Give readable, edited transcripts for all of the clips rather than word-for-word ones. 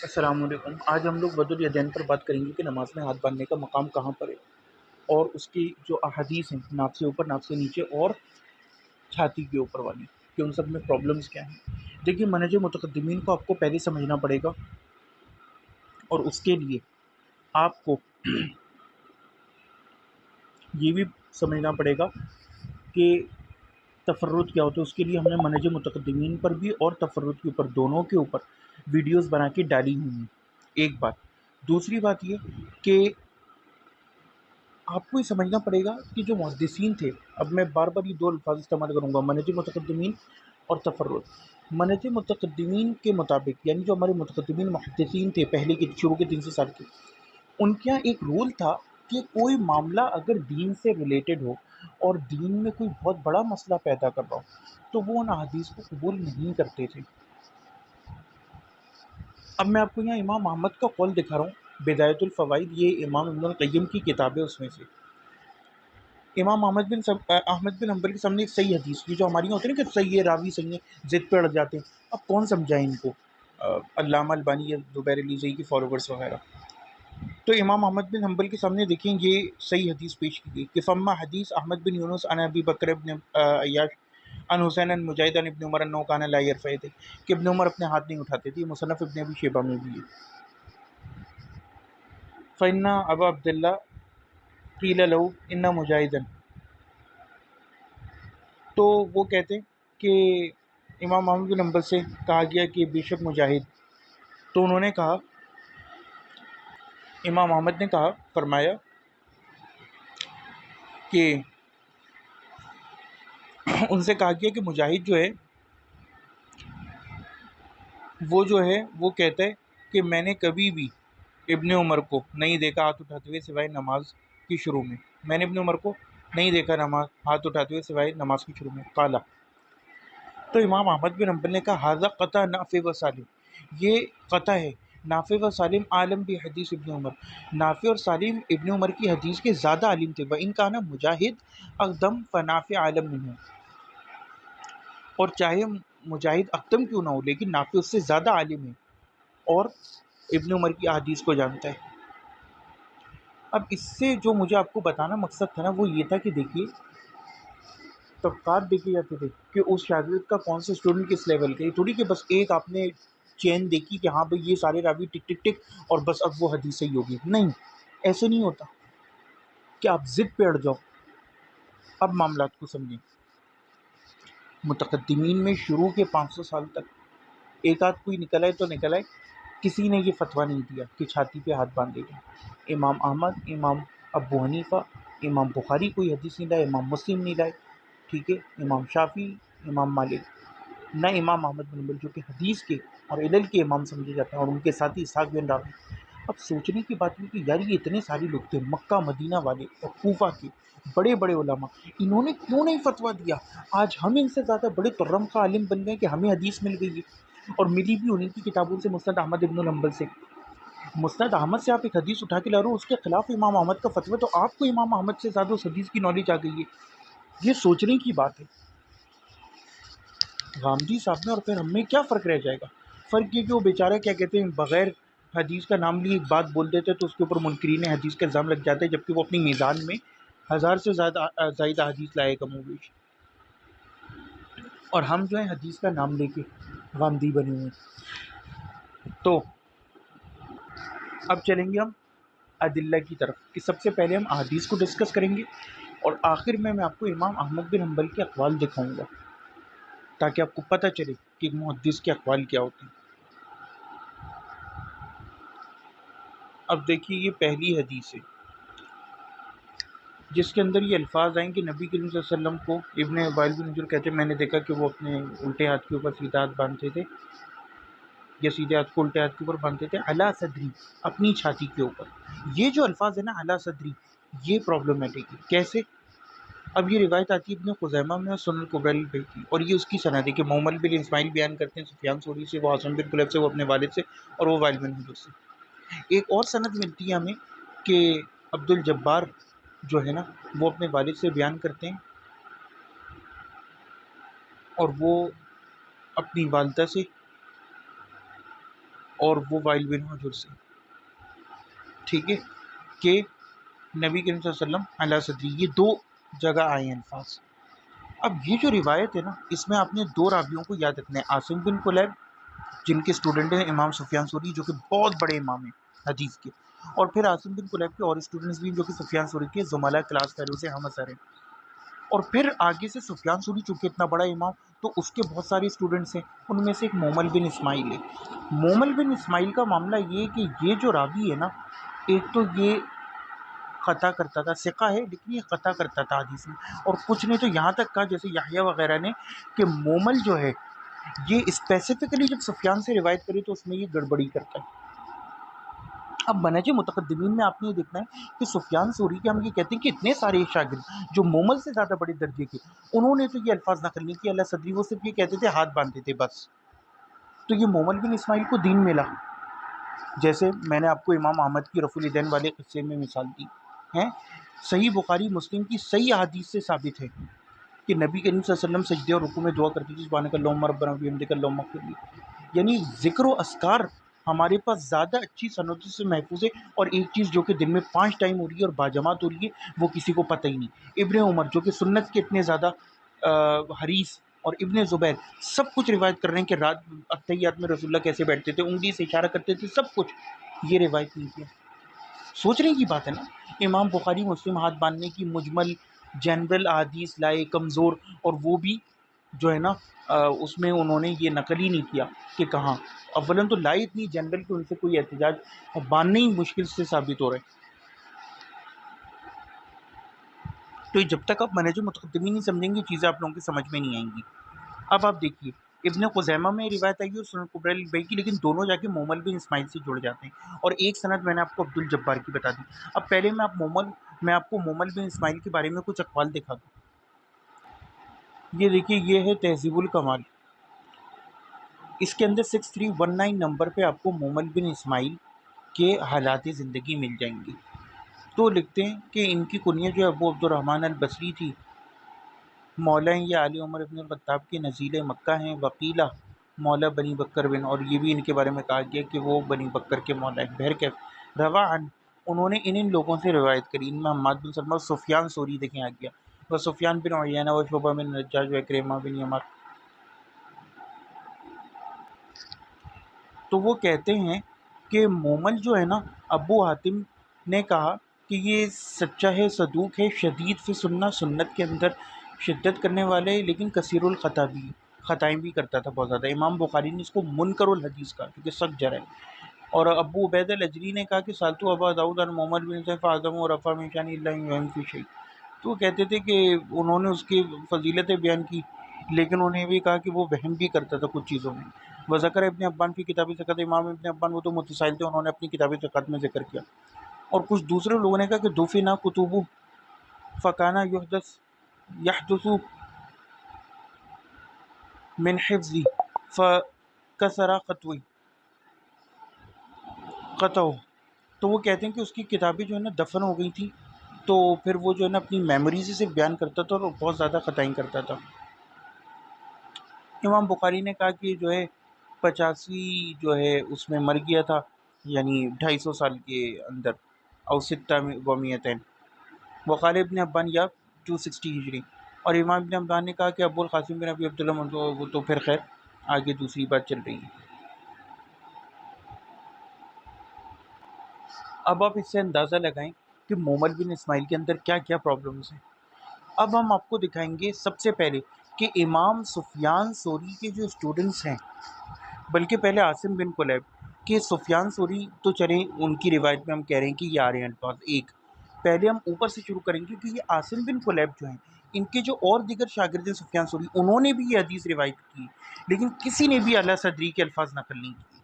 السلام علیکم۔ آج ہم لوگ وضو الیدین پر بات کریں گے کہ نماز میں ہاتھ باندھنے کا مقام کہاں پر ہے، اور اس کی جو احادیث ہیں ناف سے اوپر، ناف سے نیچے اور چھاتی کے اوپر والی، کہ ان سب میں پرابلمس کیا ہیں۔ دیکھیے، منہج متقدمین کو آپ کو پہلے سمجھنا پڑے گا، اور اس کے لیے آپ کو یہ بھی سمجھنا پڑے گا کہ تفرد کیا ہوتا ہے۔ اس کے لیے ہم نے منہج متقدمین پر بھی اور تفرد کے اوپر، دونوں کے اوپر ویڈیوز بنا کے ڈالی ہوئی ہیں۔ ایک بات، دوسری بات یہ کہ آپ کو یہ سمجھنا پڑے گا کہ جو محدثین تھے، اب میں بار بار یہ دو الفاظ استعمال کروں گا، منہج متقدمین اور تفرد۔ منہج متقدمین کے مطابق، یعنی جو ہمارے متقدمین محدثین تھے پہلے کے، شروع کے 300 سال کے، ان کا ایک رول تھا کہ کوئی معاملہ اگر دین سے ریلیٹڈ ہو اور دین میں کوئی بہت بڑا مسئلہ پیدا کر رہا ہو، تو وہ ان احادیث کو قبول نہیں کرتے تھے۔ اب میں آپ کو یہاں امام احمد کا قول دکھا رہا ہوں، بدایت الفوائد، یہ امام ابن القیم کی کتاب ہے، اس میں سے امام احمد بن حنبل کے سامنے ایک صحیح حدیث، یہ جو ہماری ہوتی ہے نا کہ صحیح ہے، راوی صحیح ہے، ضد پہ اڑ جاتے ہیں، اب کون سمجھائے ان کو، علامہ البانی یا زبیر علی زئی کی فالوورز وغیرہ۔ تو امام احمد بن حنبل کے سامنے دیکھیں یہ صحیح حدیث پیش کی گئی کہ فما حدیث احمد بن یونس عن ابی بکر بن عیاش عن حسین عن مجاہد عن ابن عمر انہ کان لا یرفع یدیہ، کہ ابن عمر اپنے ہاتھ نہیں اٹھاتے تھے، یہ مصنف ابن ابی شیبہ میں بھی ہے۔ فإن ابا عبداللہ قیل لہ ان مجاہدا، تو وہ کہتے ہیں کہ امام احمد بن حنبل سے کہا گیا کہ بے شک مجاہد، تو انہوں نے کہا، امام احمد نے کہا، فرمایا کہ ان سے کہا گیا کہ مجاہد جو ہے وہ کہتا ہے کہ میں نے کبھی بھی ابن عمر کو نہیں دیکھا ہاتھ اٹھاتے ہوئے سوائے نماز کی شروع میں، میں نے ابن عمر کو نہیں دیکھا ہاتھ اٹھاتے ہوئے سوائے نماز کی شروع میں۔ قالا، تو امام احمد بن حنبل نے کہا ھذا قطع نافع و سالم، یہ قطع ہے، نافع و سالم عالم بحدیث ابن عمر، نافع اور سالم ابن عمر کی حدیث کے زیادہ عالم تھے، وَإِنْ كَانَ مجاہد اقدم فنافع عالم منہ، اور چاہے مجاہد اقدم کیوں نہ ہو لیکن نافع اس سے زیادہ عالم ہے اور ابن عمر کی احادیث کو جانتا ہے۔ اب اس سے جو مجھے آپ کو بتانا مقصد تھا نا، وہ یہ تھا کہ دیکھیے، طبقات دیکھے جاتے تھے کہ اس شاگرد کا کون سے اسٹوڈنٹ کس لیول کا، یہ تھوڑی کہ بس ایک آپ نے چین دیکھی کہ ہاں بھئی یہ سارے راوی ٹک ٹک ٹک اور بس اب وہ حدیث صحیح ہوگی، نہیں، ایسے نہیں ہوتا کہ آپ ضد پہ اڑ جاؤ۔ اب معاملات کو سمجھیں، متقدمین میں شروع کے 500 سال تک ایک آدھ کوئی نکل آئے تو نکل آئے، کسی نے یہ فتویٰ نہیں دیا کہ چھاتی پہ ہاتھ باندھے گا۔ امام احمد، امام ابو حنیفہ، امام بخاری کوئی حدیث نہیں لائے، امام مسلم نہیں لائے، ٹھیک ہے، امام شافعی، امام مالک، نہ امام احمد بن حنبل جو کہ حدیث کے اور علل کے امام سمجھے جاتے ہیں، اور ان کے ساتھ ہی اسحاق بن راہویہ۔ اب سوچنے کی بات یہ کہ یار یہ اتنے سارے لوگ تھے، مکہ مدینہ والے اور کوفہ کے بڑے بڑے علماء، انہوں نے کیوں نہیں فتویٰ دیا؟ آج ہم ان سے زیادہ بڑے ترم کا عالم بن گئے کہ ہمیں حدیث مل گئی ہے، اور ملی بھی انہیں کی کتابوں سے، مسند احمد ابن حنبل سے۔ مسند احمد سے آپ ایک حدیث اٹھا کے لا رہے ہو، اس کے خلاف امام احمد کا فتویٰ، تو آپ کو امام احمد سے زیادہ اس حدیث کی نالج آ گئی ہے۔ یہ سوچنے کی بات ہے۔ غامدی صاحب میں اور پھر ہم میں کیا فرق رہ جائے گا؟ فرق یہ کہ وہ بیچارہ کیا کہتے ہیں، بغیر حدیث کا نام لیے ایک بات بول دیتے تو اس کے اوپر منکرین حدیث کا الزام لگ جاتا ہے، جبکہ وہ اپنی میزان میں 1000 سے زائد حدیث لائے کم و بیش، اور ہم جو ہے حدیث کا نام لے کے غامدی بنے ہوئے ہیں۔ تو اب چلیں گے ہم ادلہ کی طرف، کہ سب سے پہلے ہم احادیث کو ڈسکس کریں گے، اور آخر میں آپ کو امام احمد بن حنبل کے اقوال دکھاؤں گا، تاکہ آپ کو پتہ چلے کہ ایک محدث کے اقوال کیا ہوتے ہیں۔ اب دیکھیے، یہ پہلی حدیث ہے جس کے اندر یہ الفاظ آئیں کہ نبی کریم صلی اللہ علیہ وسلم کو، ابن وائل بن حجر کہتے ہیں، میں نے دیکھا کہ وہ اپنے الٹے ہاتھ کے اوپر سیدھا ہاتھ باندھتے تھے، یا سیدھے ہاتھ کو الٹے ہاتھ کے اوپر باندھتے تھے، علی صدری، اپنی چھاتی کے اوپر۔ یہ جو الفاظ ہے نا علی صدری، یہ پرابلمٹک ہے۔ کیسے؟ اب یہ روایت آتی ہے ابن خزیمہ میں اور سنن کبری البیہقی، اور یہ اس کی سند ہے کہ محمد بن اسماعیل بیان کرتے ہیں سفیان ثوری سے، وہ عاصم بن کلیب سے، وہ اپنے والد سے، اور وہ وائل بن حجر سے۔ ایک اور سند ملتی ہے ہمیں کہ عبد الجبار جو ہے نا، وہ اپنے والد سے بیان کرتے ہیں، اور وہ اپنی والدہ سے، اور وہ وائل بن حجر سے، ٹھیک ہے، کہ نبی کریم صلی اللہ علیہ وسلم علی صدری، یہ دو جگہ آئے ہیں الفاظ۔ اب یہ جو روایت ہے نا، اس میں آپ نے دو راویوں کو یاد رکھنا ہے، عاصم بن کلیب جن کے اسٹوڈنٹ ہیں امام سفیان ثوری جو کہ بہت بڑے امام ہیں حدیث کے، اور پھر عاصم بن کلیب کے اور اسٹوڈنٹس بھی جو کہ سفیان ثوری کے زمالہ کلاس فیلو سے ہم اثر ہیں، اور پھر آگے سے سفیان ثوری چونکہ اتنا بڑا امام تو اس کے بہت سارے اسٹوڈنٹس ہیں، ان میں سے ایک مومل بن اسماعیل ہے۔ مومل بن اسماعیل کا معاملہ یہ ہے کہ یہ جو راوی ہے نا، ایک تو یہ خطا کرتا تھا، ثقہ ہے لیکن یہ خطا کرتا تھا حدیث میں، اور کچھ نے تو یہاں تک کہا جیسے یحییٰ وغیرہ نے کہ مومل جو ہے یہ اسپیسیفکلی جب سفیان سے روایت کری تو اس میں یہ گڑبڑی کرتا ہے۔ اب منہج متقدمین میں آپ نے یہ دیکھنا ہے کہ سفیان ثوری کے ہم یہ کہتے ہیں کہ اتنے سارے شاگرد جو مومل سے زیادہ بڑے درجے کے، انہوں نے تو یہ الفاظ نقل نہیں کیا اللہ صدری، وہ صرف یہ کہتے تھے ہاتھ باندھتے تھے بس۔ تو یہ مومل بن اسماعیل کو دین ملا، جیسے میں نے آپ کو امام احمد کی رفع الیدین والے قصے میں مثال دی ہے، صحیح بخاری مسلم کی صحیح احادیث سے ثابت ہے کہ نبی کریم صلی اللہ علیہ وسلم سجدے اور رکوع میں دعا کرتے تھے سبحانک اللہم ربنا وبحمدک اللہم اغفر لی، یعنی ذکر و اذکار ہمارے پاس زیادہ اچھی سندوں سے محفوظ ہے، اور ایک چیز جو کہ دن میں 5 ٹائم ہو رہی ہے اور باجماعت ہو رہی ہے وہ کسی کو پتہ ہی نہیں۔ ابن عمر جو کہ سنت کے اتنے زیادہ حریص، اور ابن زبیر سب کچھ روایت کر رہے ہیں کہ رات اتحیات میں رسول اللہ کیسے بیٹھتے تھے، انگلی سے اشارہ کرتے تھے، سب کچھ یہ روایت نہیں کیا۔ سوچنے کی بات ہے نا، امام بخاری مسلم ہاتھ باندھنے کی مجمل جنرل احادیث لائے کمزور، اور وہ بھی جو ہے نا اس میں انہوں نے یہ نقل ہی نہیں کیا کہ کہاں، اولاً تو لائے اتنی جنرل کہ ان سے کوئی احتجاج باندھنے ہی مشکل سے ثابت ہو رہا ہے۔ تو جب تک آپ منہج متقدمین نہیں سمجھیں گے چیزیں آپ لوگوں کی سمجھ میں نہیں آئیں گی۔ اب آپ دیکھیے ابن خزیمہ میں روایت آئی ہے اور سنن کبری البیہقی، لیکن دونوں جا کے مومل بن اسماعیل سے جڑ جاتے ہیں، اور ایک سند میں نے آپ کو عبد الجبار کی بتا دی۔ اب پہلے میں آپ کو مومل بن اسماعیل کے بارے میں کچھ اقوال دکھا دوں۔ یہ دیکھیے، یہ ہے تہذیب الکمال، اس کے اندر 6319 نمبر پہ آپ کو مومل بن اسماعیل کے حالات زندگی مل جائیں گے۔ تو لکھتے ہیں کہ ان کی کنیت جو ہے ابو عبد الرحمن البصری تھی، مولا ہیں یہ علی عمر ابن الخطاب کے نزیل مکہ ہیں، وکیلہ مولا بنی بکر بن، اور یہ بھی ان کے بارے میں کہا گیا کہ وہ بنی بکر کے مولا ہیں۔ بہرکیف روا عن، انہوں نے ان لوگوں سے روایت کری، ان میں حماد بن سلمہ، سفیان ثوری دیکھیں آ گیا، وہ سفیان بن عیینہ، و شعبہ بن الحجاج، و اکرمہ بن عمر۔ تو وہ کہتے ہیں کہ مومل جو ہے نا، ابو حاتم نے کہا کہ یہ سچا ہے، صدوق ہے، شدید فی سنہ، سنت کے اندر شدت کرنے والے ہے، لیکن کثیر الخطا بھی، خطائیں بھی کرتا تھا بہت زیادہ۔ امام بخاری نے اس کو منکر الحدیث کہا کیونکہ سخت جرح ہے۔ اور ابو عبید الاجری نے کہا کہ سالتو ابا داؤد عن محمد بن سیف اعظم و رفع من شان اللہ وہم فی شیء، تو وہ کہتے تھے کہ انہوں نے اس کی فضیلتیں بیان کی، لیکن انہوں نے بھی کہا کہ وہ وہم بھی کرتا تھا کچھ چیزوں میں۔ وذکر ابن عبان کی کتاب ثقات، امام ابن عبان وہ تو متسائل تھے، انہوں نے اپنی کتاب ثقات میں ذکر کیا۔ اور کچھ دوسرے لوگوں نے کہا کہ دفنا کتبہ فکانا یحدث من حفظی فکسر قطعہ، تو وہ کہتے ہیں کہ اس کی کتابیں جو ہے نا دفن ہو گئی تھیں، تو پھر وہ جو ہے نا اپنی میموری سے صرف بیان کرتا تھا اور بہت زیادہ خطائیں کرتا تھا۔ امام بخاری نے کہا کہ جو ہے 85 جو ہے اس میں مر گیا تھا، یعنی 250 سال کے اندر، او ستہ و میتین، وقال ابن عبان یا 260 ہجری، اور امام ابن عبان نے کہا کہ ابو القاسم بن ابی عبداللہ، وہ تو پھر خیر آگے دوسری بات چل رہی ہے۔ اب آپ اس سے اندازہ لگائیں کہ مومل بن اسماعیل کے اندر کیا کیا پرابلمس ہیں۔ اب ہم آپ کو دکھائیں گے سب سے پہلے کہ امام سفیان ثوری کے جو اسٹوڈنٹس ہیں، بلکہ پہلے عاصم بن کلیب کہ سفیان ثوری تو چلیں ان کی روایت میں ہم کہہ رہے ہیں کہ یہ آ رہے ہیں الفاظ، ایک پہلے ہم اوپر سے شروع کریں گے کہ یہ عاصم بن کلیب جو ہیں، ان کے جو اور دیگر شاگرد ہیں سفیان ثوری، انہوں نے بھی یہ حدیث روایت کی، لیکن کسی نے بھی اعلیٰ صدری کے الفاظ نقل نہیں کیے۔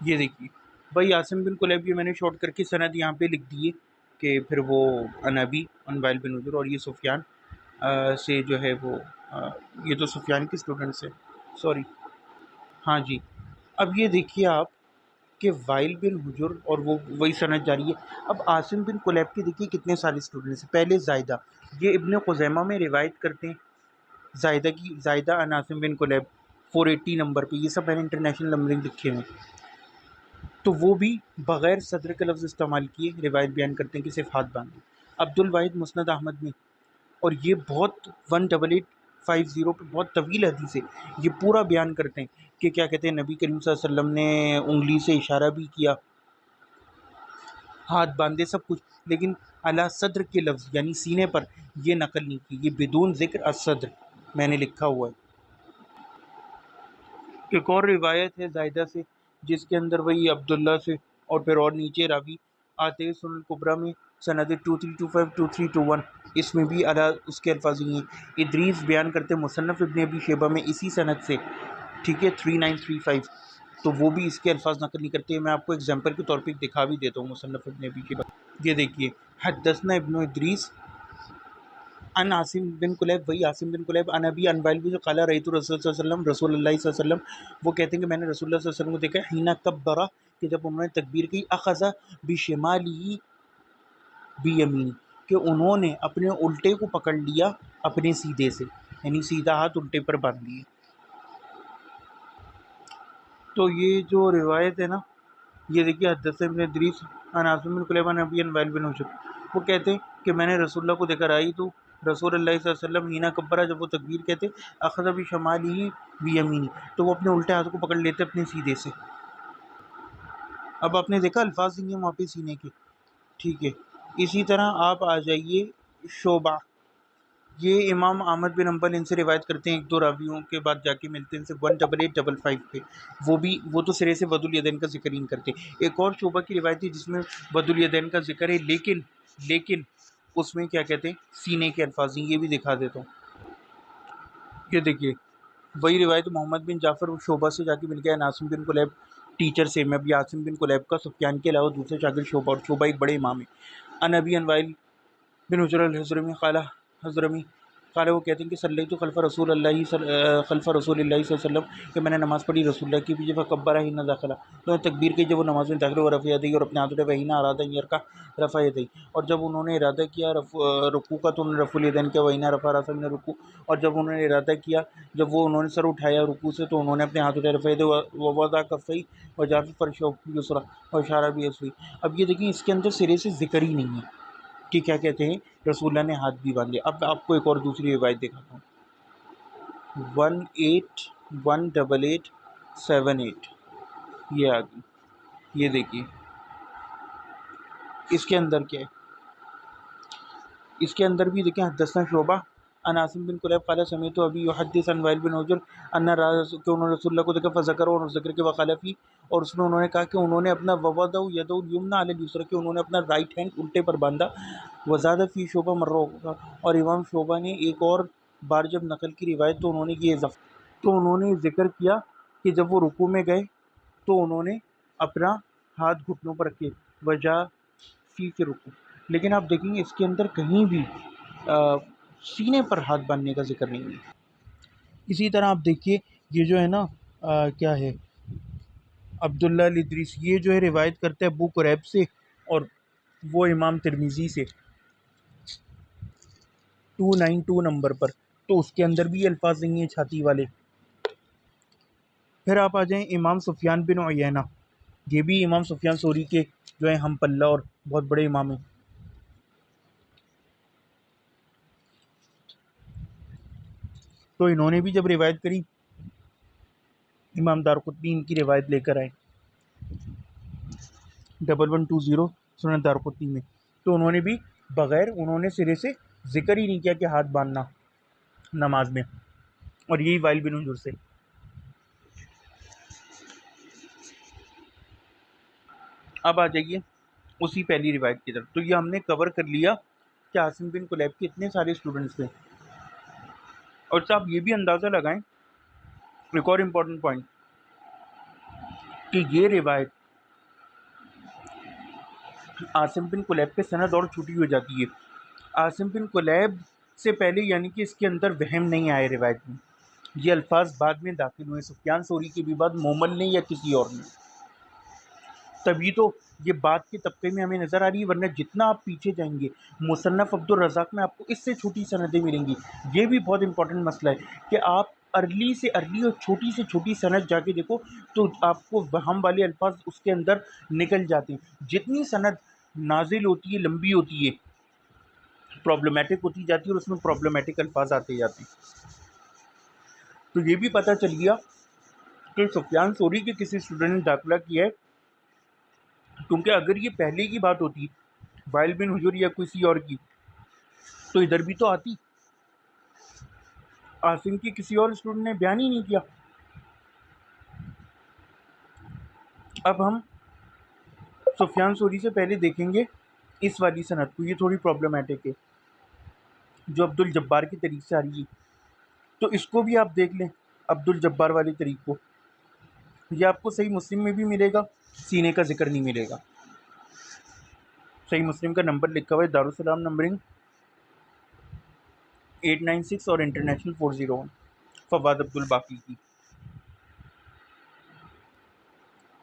یہ دیکھیے بھائی، عاصم بن کلیب یہ میں نے شارٹ کر کے سند یہاں پہ لکھ دیے کہ پھر وہ انبی ان وائل بن حجر، اور یہ سفیان سے جو ہے وہ یہ تو سفیان کے اسٹوڈنٹس ہیں، سوری، ہاں جی۔ اب یہ دیکھیے آپ کہ وائل بن حجر اور وہ وہی سند جاری ہے۔ اب عاصم بن کلیب کے دیکھیے کتنے سارے اسٹوڈنٹس ہیں۔ پہلے زائدہ، یہ ابن خزیمہ میں روایت کرتے ہیں زائدہ کی، زائدہ عن عاصم بن کلیب، 480 نمبر پہ، یہ سب میں نے انٹرنیشنل نمبرنگ لکھے ہوئے، تو وہ بھی بغیر صدر کے لفظ استعمال کیے روایت بیان کرتے ہیں کہ صرف ہاتھ باندھے۔ عبد الواحد مسند احمد میں، اور یہ بہت 18850 پہ بہت طویل حدیث ہے، یہ پورا بیان کرتے ہیں کہ کیا کہتے ہیں نبی کریم صلی اللہ علیہ وسلم نے انگلی سے اشارہ بھی کیا، ہاتھ باندھے، سب کچھ، لیکن اعلیٰ صدر کے لفظ یعنی سینے پر یہ نقل نہیں کی، یہ بدون ذکر الصدر میں نے لکھا ہوا ہے۔ ایک اور روایت ہے زائدہ سے جس کے اندر وہی عبداللہ سے اور پھر اور نیچے راوی آتے ہیں، سنن الکبریٰ میں سند 2325 2321، اس میں بھی اعلیٰ اس کے الفاظ ہی ہیں۔ ادریس بیان کرتے مصنف ابن ابی شیبہ میں اسی سند سے، ٹھیک ہے، 3935، تو وہ بھی اس کے الفاظ نقل نہیں کرتے۔ میں آپ کو ایگزامپل کے طور پہ دکھا بھی دیتا ہوں مصنف ابن ابی شیبہ، یہ دیکھیے، حدثنا ابن ادریس ان عاصم بن کلیب، وہی عاصم بن کلیب، ان ابی ان وائل بھی جو قال رأیت رسول صلی اللہ علیہ وسلم، رسول اللہ صلی اللہ علیہ وسلم، وہ کہتے ہیں کہ میں نے رسول اللہ صلی اللہ علیہ وسلم کو دیکھا حین کبرا، کہ جب انہوں نے تکبیر کی، اخذ بشمالی بیمینی، کہ انہوں نے اپنے الٹے کو پکڑ لیا اپنے سیدھے سے، یعنی سیدھا ہاتھ الٹے پر باندھ لیے۔ تو یہ جو روایت ہے نا، یہ دیکھیے، حدثنا ابن ادریس عن عاصم بن کلیب عن ابی عن وائل بن حجر، وہ کہتے ہیں کہ میں نے رسول اللہ کو دیکھا، رائی تو رسول اللہ صلی اللہ علیہ وسلم ہینا کبرا، جب وہ تکبیر کہتے اخذ بشمالی بیمینی، تو وہ اپنے الٹے ہاتھ کو پکڑ لیتے اپنے سیدھے سے۔ اب آپ نے دیکھا الفاظ نہیں ہیں وہاں پہ سینے کے، ٹھیک ہے۔ اسی طرح آپ آ جائیے شعبہ، یہ امام احمد بن حنبل ان سے روایت کرتے ہیں، ایک دو راویوں کے بعد جا کے ملتے ہیں ان سے 18855 پہ، وہ تو سرے سے ود الیدین کا ذکر ہی نہیں کرتے۔ ایک اور شعبہ کی روایت ہے جس میں ود الیدین کا ذکر ہے، لیکن اس میں کیا کہتے ہیں سینے کے الفاظ ہیں، یہ بھی دکھا دیتا ہوں۔ یہ دیکھیے، وہی روایت محمد بن جعفر شعبہ سے جا کے مل گیا، عاصم بن کلیب ٹیچر سے، میں بھی عاصم بن کلیب کا سفیان کے علاوہ دوسرے شاگرد شعبہ، اور شعبہ ایک بڑے امام ہے، ان ابی ان وائل بن حجر الحضرمی قال وہ کہتے ہیں کہ صلیت خلف رسول اللہ صلی اللہ علیہ وسلم، کہ میں نے نماز پڑھی رسول اللہ کی پیچھے، فکبر حین دخل، تو تکبیر کی جب وہ نماز میں داخل ہوا، رفع یدیہ، اور اپنے ہاتھ اٹھائے، وحین اراد ان یرکع، رفع یدیہ، اور جب انہوں نے ارادہ کیا رکوع کا تو انہوں نے رفع الیدین کیا، وحین رفع راسہ من الرکوع، اور جب انہوں نے ارادہ کیا، جب وہ انہوں نے سر اٹھایا رکوع سے تو انہوں نے اپنے ہاتھ اٹھائے، رفع یدیہ ووضع کفیہ وجعل فی فرجہ یسریٰ واشار بیسرہ۔ اب یہ دیکھیں اس کے اندر سرے سے ذکر ہی نہیں ہے کہ کیا کہتے ہیں رسول اللہ نے ہاتھ بھی باندھے۔ اب آپ کو ایک اور دوسری روایت دکھاتا ہوں، 1818878، یہ آ گئی، یہ دیکھیے اس کے اندر کیا ہے، اس کے اندر بھی دیکھیں، حدثنا شعبہ عن عاصم بن کلیب قال سمعت ابی یحدث عن وائل بن حجر ان کہ انہوں نے رسول اللہ کو دیکھا، فذکر، اور ذکر کے وقال فی، اور اس میں انہوں نے کہا کہ انہوں نے اپنا ووضع ید الیمنی علی الیسری، کہ انہوں نے اپنا رائٹ ہینڈ الٹے پر باندھا، وزاد فی شعبہ مرہ، اور امام شعبہ نے ایک اور بار جب نقل کی روایت تو انہوں نے یہ اضافہ، تو انہوں نے ذکر کیا کہ جب وہ رکوع میں گئے تو انہوں نے اپنا ہاتھ گھٹنوں پر رکھے، وجا فی رکوع، لیکن آپ دیکھیں گے اس کے اندر کہیں بھی سینے پر ہاتھ باندھنے کا ذکر نہیں ہے۔ اسی طرح آپ دیکھیے یہ جو ہے نا کیا ہے، عبداللہ الادریس، یہ جو ہے روایت کرتے ہیں ابو قریب سے، اور وہ امام ترمذی سے 292 نمبر پر، تو اس کے اندر بھی الفاظ نہیں ہیں چھاتی والے۔ پھر آپ آ جائیں امام سفیان بن عیینہ، یہ بھی امام سفیان ثوری کے جو ہے ہم پلہ اور بہت بڑے امام ہیں، تو انہوں نے بھی جب روایت کری، امام دارقطنی ان کی روایت لے کر آئے 1120 سنن دارقطنی میں، تو انہوں نے بھی بغیر، انہوں نے سرے سے ذکر ہی نہیں کیا کہ ہاتھ باندھنا نماز میں، اور یہی وائل بن حجر سے۔ اب آ جائیے اسی پہلی روایت کی طرف، تو یہ ہم نے کور کر لیا کہ عاصم بن کلیب کے اتنے سارے اسٹوڈنٹس تھے، اور صاحب یہ بھی اندازہ لگائیں، ایک اور امپورٹنٹ پوائنٹ، کہ یہ روایت عاصم بن کلیب کے سند اور چھوٹی ہو جاتی ہے، عاصم بن کلیب سے پہلے، یعنی کہ اس کے اندر وہم نہیں آئے روایت میں، یہ الفاظ بعد میں داخل ہوئے، سفیان ثوری کے بھی بعد مومل نے یا کسی اور نے، تبھی تو یہ بات کے طبقے میں ہمیں نظر آ رہی ہے، ورنہ جتنا آپ پیچھے جائیں گے مصنف عبدالرزاق میں آپ کو اس سے چھوٹی سندیں ملیں گی۔ یہ بھی بہت امپورٹنٹ مسئلہ ہے کہ آپ ارلی سے ارلی اور چھوٹی سے چھوٹی سند جا کے دیکھو تو آپ کو وہم والے الفاظ اس کے اندر نکل جاتے ہیں. جتنی سند نازل ہوتی ہے، لمبی ہوتی ہے، پرابلمیٹک ہوتی جاتی ہے اور اس میں پرابلمیٹک الفاظ آتے جاتے ہیں. تو یہ بھی پتہ چل گیا کہ سفیان ثوری کے کسی اسٹوڈنٹ نے داخلہ کیا ہے، کیونکہ اگر یہ پہلے کی بات ہوتی وائل بن حجر یا کسی اور کی تو ادھر بھی تو آتی. عاصم کی کسی اور اسٹوڈنٹ نے بیان ہی نہیں کیا. اب ہم سفیان ثوری سے پہلے دیکھیں گے اس والی سند کو، یہ تھوڑی پرابلمیٹک ہے جو عبد الجبار کی طریق سے آ رہی ہے. تو اس کو بھی آپ دیکھ لیں، عبد الجبار والی طریق کو. یہ آپ کو صحیح مسلم میں بھی ملے گا، سینے کا ذکر نہیں ملے گا. صحیح مسلم کا نمبر لکھا ہوا ہے دارالسلام نمبرنگ 896 اور انٹرنیشنل 401 فواد عبد الباقی کی.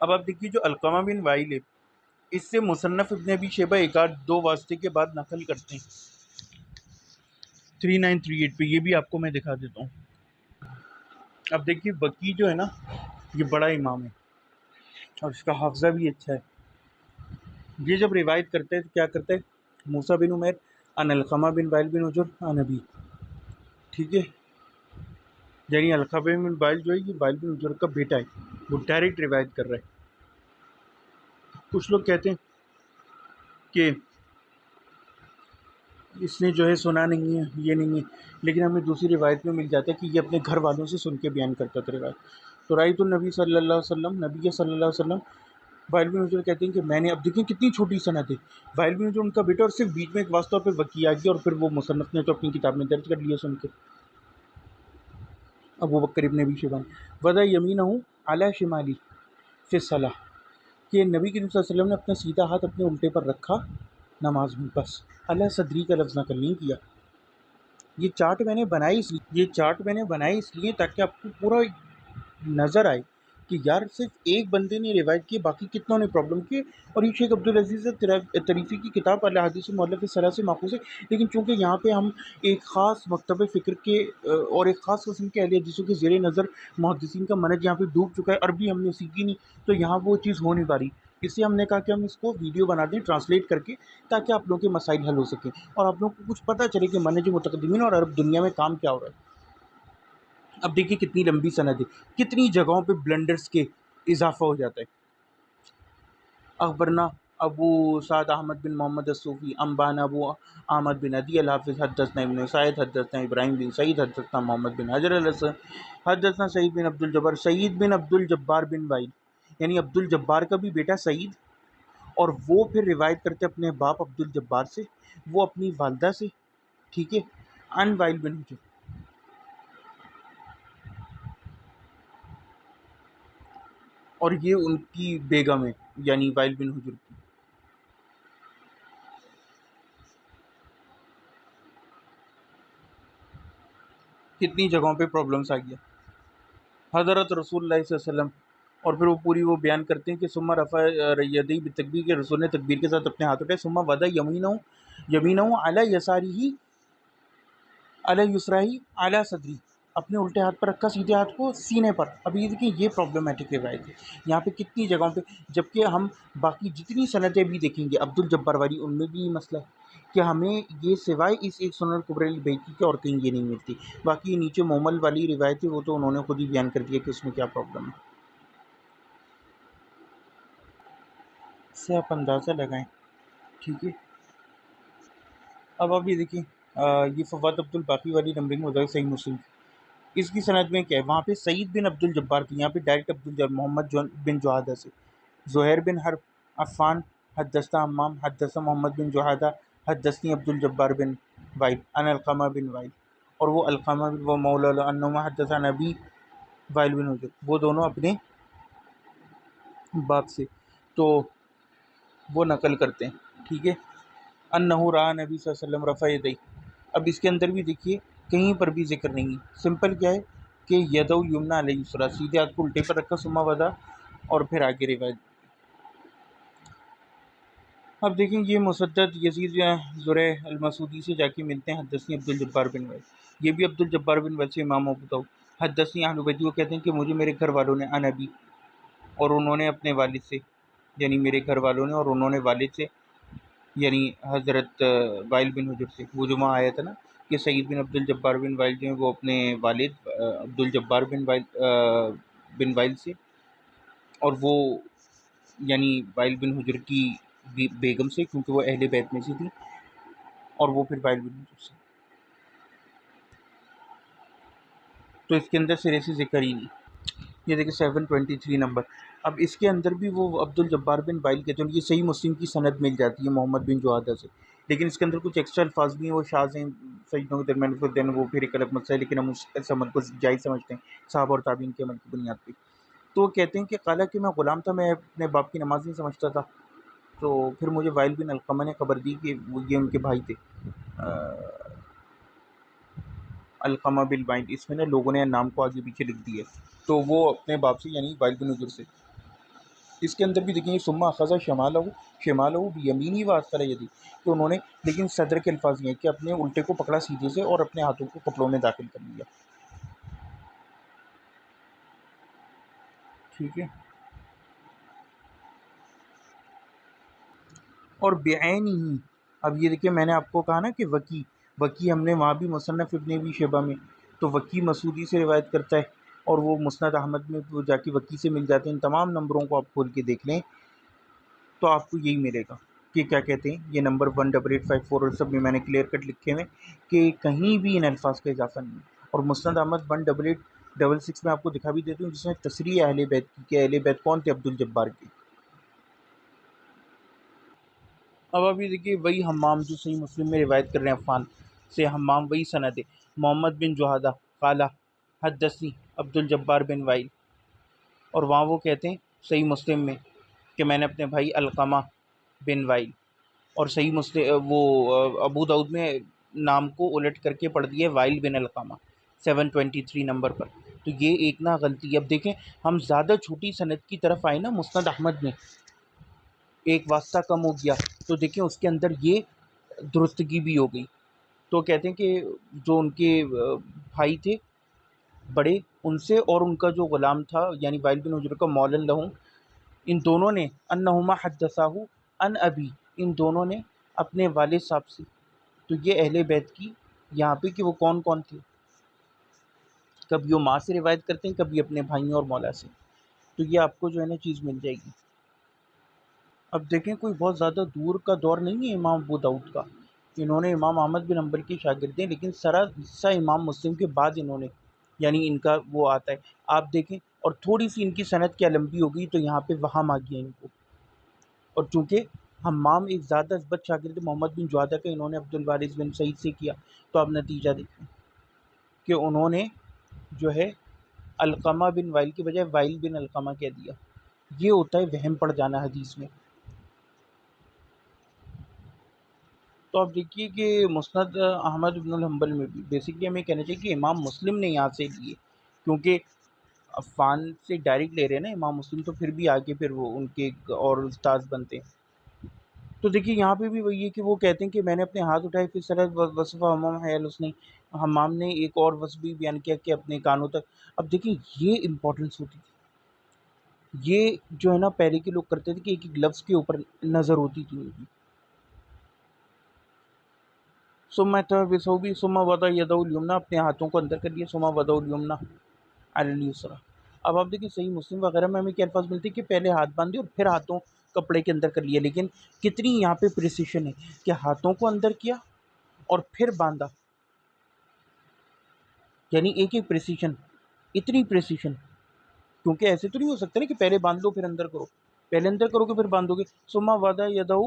اب آپ دیکھیے جو علقمہ بن وائل ہے، اس سے مصنف ابن ابی شیبہ ایک آدھ دو واسطے کے بعد نقل کرتے ہیں 3938 پہ. یہ بھی آپ کو میں دکھا دیتا ہوں. اب دیکھیے وکی جو ہے نا، یہ بڑا امام ہے اور اس کا حافظہ بھی اچھا ہے. یہ جب روایت کرتے ہیں تو کیا کرتے ہیں، موسیٰ بن عمیر ان علقمہ بن وائل بن حجر ان ابی. ٹھیک ہے، یعنی علقمہ بن وائل جو ہے یہ وائل بن حجر کا بیٹا ہے، وہ ڈائریکٹ روایت کر رہا ہے. کچھ لوگ کہتے ہیں کہ اس نے جو ہے سنا نہیں ہے، یہ نہیں ہے، لیکن ہمیں دوسری روایت میں مل جاتا ہے کہ یہ اپنے گھر والوں سے سن کے بیان کرتا تھا روایت. تو رأیت النبی صلی اللہ علیہ وسلم، نبی صلی اللہ علیہ وسلم. وائل بن حجر کہتے ہیں کہ میں نے، اب دیکھیں کتنی چھوٹی سند ہے، وائل بن حجر ان کا بیٹا اور صرف بیچ میں ایک واسطہ پہ وکی آ گیا اور پھر وہ مصنف نے تو اپنی کتاب میں درج کر لیا سن کے. ابو بکر ابن ابی شیبہ وضع یمینہ علی شمالی فی الصلاۃ، کہ نبی کریم صلی اللہ علیہ وسلم نے اپنا سیدھا ہاتھ اپنے الٹے پر رکھا نماز میں. بس اللہ صدری کا لفظ نقل نہیں کیا. یہ چارٹ میں نے بنائی اس لیے تاکہ آپ کو پورا نظر آئے کہ یار صرف ایک بندے نے روایت کی، باقی کتنوں نے پرابلم کی. اور یہ شیخ عبدالعزیز طریفی کی کتاب الاحادیث المؤلفہ الثلاث سے ماخوذ ہے، لیکن چونکہ یہاں پہ ہم ایک خاص مکتب فکر کے اور ایک خاص قسم کے اہل حدیثوں کے زیر نظر محدثین کا منہج یہاں پہ ڈوب چکا ہے، عربی ہم نے سیکھی نہیں، تو یہاں وہ چیز ہو نہیں پا رہی. اس لیے ہم نے کہا کہ ہم اس کو ویڈیو بنا دیں ٹرانسلیٹ کر کے، تاکہ آپ لوگوں کے مسائل حل ہو سکیں اور آپ لوگوں کو کچھ پتہ چلے کہ منہج متقدمین اور عرب دنیا میں کام کیا ہو رہا ہے. اب دیکھیے کتنی لمبی سند ہے، کتنی جگہوں پہ بلنڈرز کے اضافہ ہو جاتا ہے. اخبرنا ابو سعد احمد بن محمد الصوفی انبانا ابو احمد بن عدی الحافظ حدثنا ابن سعید حدثنا ابراہیم بن سعید حدثنا محمد بن حجر الاسد حدثنا سعید بن عبد الجبار. سعید بن عبد الجبار بن وائل، یعنی عبد الجبار کا بھی بیٹا سعید، اور وہ پھر روایت کرتے اپنے باپ عبد الجبار سے، وہ اپنی والدہ سے. ٹھیک ہے، ان وائل بن حجر. اور یہ ان کی بیگم ہے، یعنی وائل بن حجر کی. کتنی جگہوں پہ پرابلمس آ گیا. حضرت رسول اللہ صلی اللہ علیہ وسلم، اور پھر وہ پوری وہ بیان کرتے ہیں کہ ثم رفع یدیہ بالتکبیر، کہ رسول نے تکبیر کے ساتھ اپنے ہاتھ اٹھائے. ثم وضع یمینہ علی یسارہ علی یسرہ علی صدری، اپنے الٹے ہاتھ پر رکھا، سیدھے ہاتھ کو سینے پر. اب یہ دیکھیں یہ پرابلمیٹک روایت ہے یہاں پہ کتنی جگہوں پہ، جبکہ ہم باقی جتنی سندیں بھی دیکھیں گے عبد الجبار والی، ان میں بھی یہ مسئلہ ہے کہ ہمیں یہ سوائے اس ایک سنن کبری البیہقی کے اور کہیں یہ نہیں ملتی. باقی یہ نیچے مومل والی روایت ہے، وہ تو انہوں نے خود ہی بیان کر دیا کہ اس میں کیا پرابلم ہے. اس سے آپ اندازہ لگائیں. ٹھیک ہے، اب آپ یہ دیکھیں یہ فواد عبد الباقی والی نمبرنگ ہو جائے صحیح مسلم کی. اس کی سند میں کیا ہے، وہاں پہ سعید بن عبد الجبار تھی، یہاں پہ ڈائریکٹ محمد بن جوادہ سے. زہیر بن حرب عفان حدثنا حمام حدثنا محمد بن جوادہ حدثنی عبد الجبار بن while in Alqama bin while. اور وہ علقمہ بن وہ مولا انہما حدثنا نبی وائل بن حجر، وہ دونوں اپنے باپ سے تو وہ نقل کرتے ہیں. ٹھیک ہے، انہو رأى نبی صلی اللہ علیہ وسلم رفع یدیہ. اب اس کے اندر بھی دیکھیے کہیں پر بھی ذکر نہیں ہے، سمپل کیا ہے کہ یدو یمنا علی یسریٰ، سیدھے ہاتھ کو الٹے پر رکھا، ثم وضع، اور پھر آگے روایت. اب دیکھیں یہ مسدد یزید زرع المسعودی سے جا کے ملتے ہیں حدثنی عبد الجبار بن وائل. یہ بھی عبد الجبار بن وائل سے امام ابو داؤد. حدثنی اہل بیتی، وہ کہتے ہیں کہ مجھے میرے گھر والوں نے عن ابی، اور انہوں نے اپنے والد سے، یعنی میرے گھر والوں نے اور انہوں نے والد سے، یعنی حضرت وائل بن حجر سے، وہ جو وہاں آیا تھا نا کہ سعید بن عبد الجبار بن وائل جو ہیں وہ اپنے والد عبد الجبار بن وائل سے، اور وہ یعنی وائل بن حجر کی بیگم سے، کیونکہ وہ اہل بیت میں سے تھی، اور وہ پھر وائل بن حجر سے، تو اس کے اندر سرے سے ذکر ہی نہیں۔ یہ دیکھیں 723 نمبر۔ اب اس کے اندر بھی وہ عبد الجبار بن وائل کہتے ہیں، یہ صحیح مسلم کی سند مل جاتی ہے محمد بن جوادہ سے، لیکن اس کے اندر کچھ ایکسٹرا الفاظ بھی ہیں، وہ شاذ ہیں سجدوں کے درمیان، پھر دین وہ پھر ایک الگ مسئلہ ہے، لیکن ہم اس عمل کو جائز سمجھتے ہیں صحابہ اور تابعین کے عمل کی بنیاد پہ۔ تو وہ کہتے ہیں کہ قالا کہ میں غلام تھا، میں اپنے باپ کی نماز نہیں سمجھتا تھا، تو پھر مجھے وائل بن علقمہ نے خبر دی کہ وہ یہ ان کے بھائی تھے علقمہ بن وائل، اس میں نا لوگوں نے نام کو آگے پیچھے لکھ دیا ہے، تو وہ اپنے باپ سے یعنی وائل بن حجر سے۔ اس کے اندر بھی دیکھیں ثم اخذ شمالہ بیمینہ واثر یدی، کہ انہوں نے، لیکن صدر کے الفاظ یہ ہیں کہ اپنے الٹے کو پکڑا سیدھے سے اور اپنے ہاتھوں کو کپڑوں میں داخل کر لیا، ٹھیک ہے۔ اور بعین ہی، اب یہ دیکھیں میں نے آپ کو کہا نا کہ وکی ہم نے وہاں بھی مصنف ابن ابی شیبہ میں، تو وکی مسعودی سے روایت کرتا ہے، اور وہ مسند احمد میں وہ جا کے وکی سے مل جاتے ہیں، ان تمام نمبروں کو آپ کھول کے دیکھ لیں تو آپ کو یہی ملے گا کہ کیا کہتے ہیں، یہ نمبر 18854 اور سب میں نے کلیئر کٹ لکھے ہوئے کہ کہیں بھی ان الفاظ کا اضافہ نہیں ہے، اور مسند احمد 18866 میں آپ کو دکھا بھی دیتا ہوں، جس میں تصریح اہل بیت کی کہ اہل بیت کون تھے، عبد الجبار کے۔ اب ابھی دیکھیے وہی حمام جو صحیح مسلم میں روایت کر رہے ہیں عفان سے، حمام وہی سند ہے، محمد بن جوہادہ قال حدثنی عبد الجبار بن وائل، اور وہاں وہ کہتے ہیں صحیح مسلم میں کہ میں نے اپنے بھائی علقمہ بن وائل، اور صحیح مسلم وہ ابو داؤد میں نام کو الٹ کر کے پڑھ دیے وائل بن علقمہ 723 نمبر پر، تو یہ ایک نا غلطی ہے۔ اب دیکھیں ہم زیادہ چھوٹی سند کی طرف آئے نا، مسند احمد میں ایک واسطہ کم ہو گیا، تو دیکھیں اس کے اندر یہ درستگی بھی ہو گئی، تو کہتے ہیں کہ جو ان کے بھائی تھے بڑے، ان سے اور ان کا جو غلام تھا یعنی وائل بن حجر کا مولن لہم، ان دونوں نے انہما حدثاہ ان ابی، ان دونوں نے اپنے والد صاحب سے، تو یہ اہل بیت کی یہاں پہ کہ وہ کون کون تھے، کبھی وہ ماں سے روایت کرتے ہیں، کبھی اپنے بھائیوں اور مولا سے، تو یہ آپ کو جو ہے نا چیز مل جائے گی۔ اب دیکھیں کوئی بہت زیادہ دور کا دور نہیں ہے امام ابو داؤد کا، انہوں نے امام احمد بن حنبل کے شاگرد ہیں، لیکن سرا حصہ امام مسلم کے بعد انہوں نے، یعنی ان کا وہ آتا ہے، آپ دیکھیں، اور تھوڑی سی ان کی سند کیا لمبی ہو گئی تو یہاں پہ وہم آ گیا ان کو، اور چونکہ حمام ایک زیادہ اثبت شاگرد محمد بن جوادہ کا، انہوں نے عبد الوارث بن سعید سے کیا، تو آپ نتیجہ دیکھیں کہ انہوں نے جو ہے علقمہ بن وائل کی بجائے وائل بن علقمہ کہہ دیا، یہ ہوتا ہے وہم پڑ جانا حدیث میں۔ تو آپ دیکھیے کہ مسند احمد بن الحنبل میں بھی بیسکلی ہمیں کہنا چاہیے کہ امام مسلم نے یہاں سے لیے، کیونکہ عفان سے ڈائریکٹ لے رہے ہیں نا امام مسلم، تو پھر بھی آگے پھر وہ ان کے اور استاذ بنتے ہیں۔ تو دیکھیے یہاں پہ بھی وہی ہے کہ وہ کہتے ہیں کہ میں نے اپنے ہاتھ اٹھائے پھر سرد وصفہ حمام حیال اس نے، حمام نے ایک اور وصف بھی بیان کیا کہ اپنے کانوں تک۔ اب دیکھیں یہ امپورٹنس ہوتی تھی، یہ جو ہے نا پہلے کے لوگ کرتے تھے کہ ایک ایک لفظ کے اوپر نظر ہوتی تھی ان کی۔ ثم بصوبی ثم وضع یدہ الیمنی، اپنے ہاتھوں کو اندر کر لیا، ثم وضع الیمنی علی الیسری۔ اب آپ دیکھیں صحیح مسلم وغیرہ میں ہمیں کیا الفاظ ملتے ہیں کہ پہلے ہاتھ باندھے اور پھر ہاتھوں کپڑے کے اندر کر لیا، لیکن کتنی یہاں پہ پریسیشن ہے کہ ہاتھوں کو اندر کیا اور پھر باندھا، یعنی ایک ایک پریسیشن، اتنی پریسیشن، کیونکہ ایسے تو نہیں ہو سکتا نا کہ پہلے باندھ لو پھر اندر کرو، پہلے اندر کرو گے پھر باندھو گے۔ ثم وضع یدہ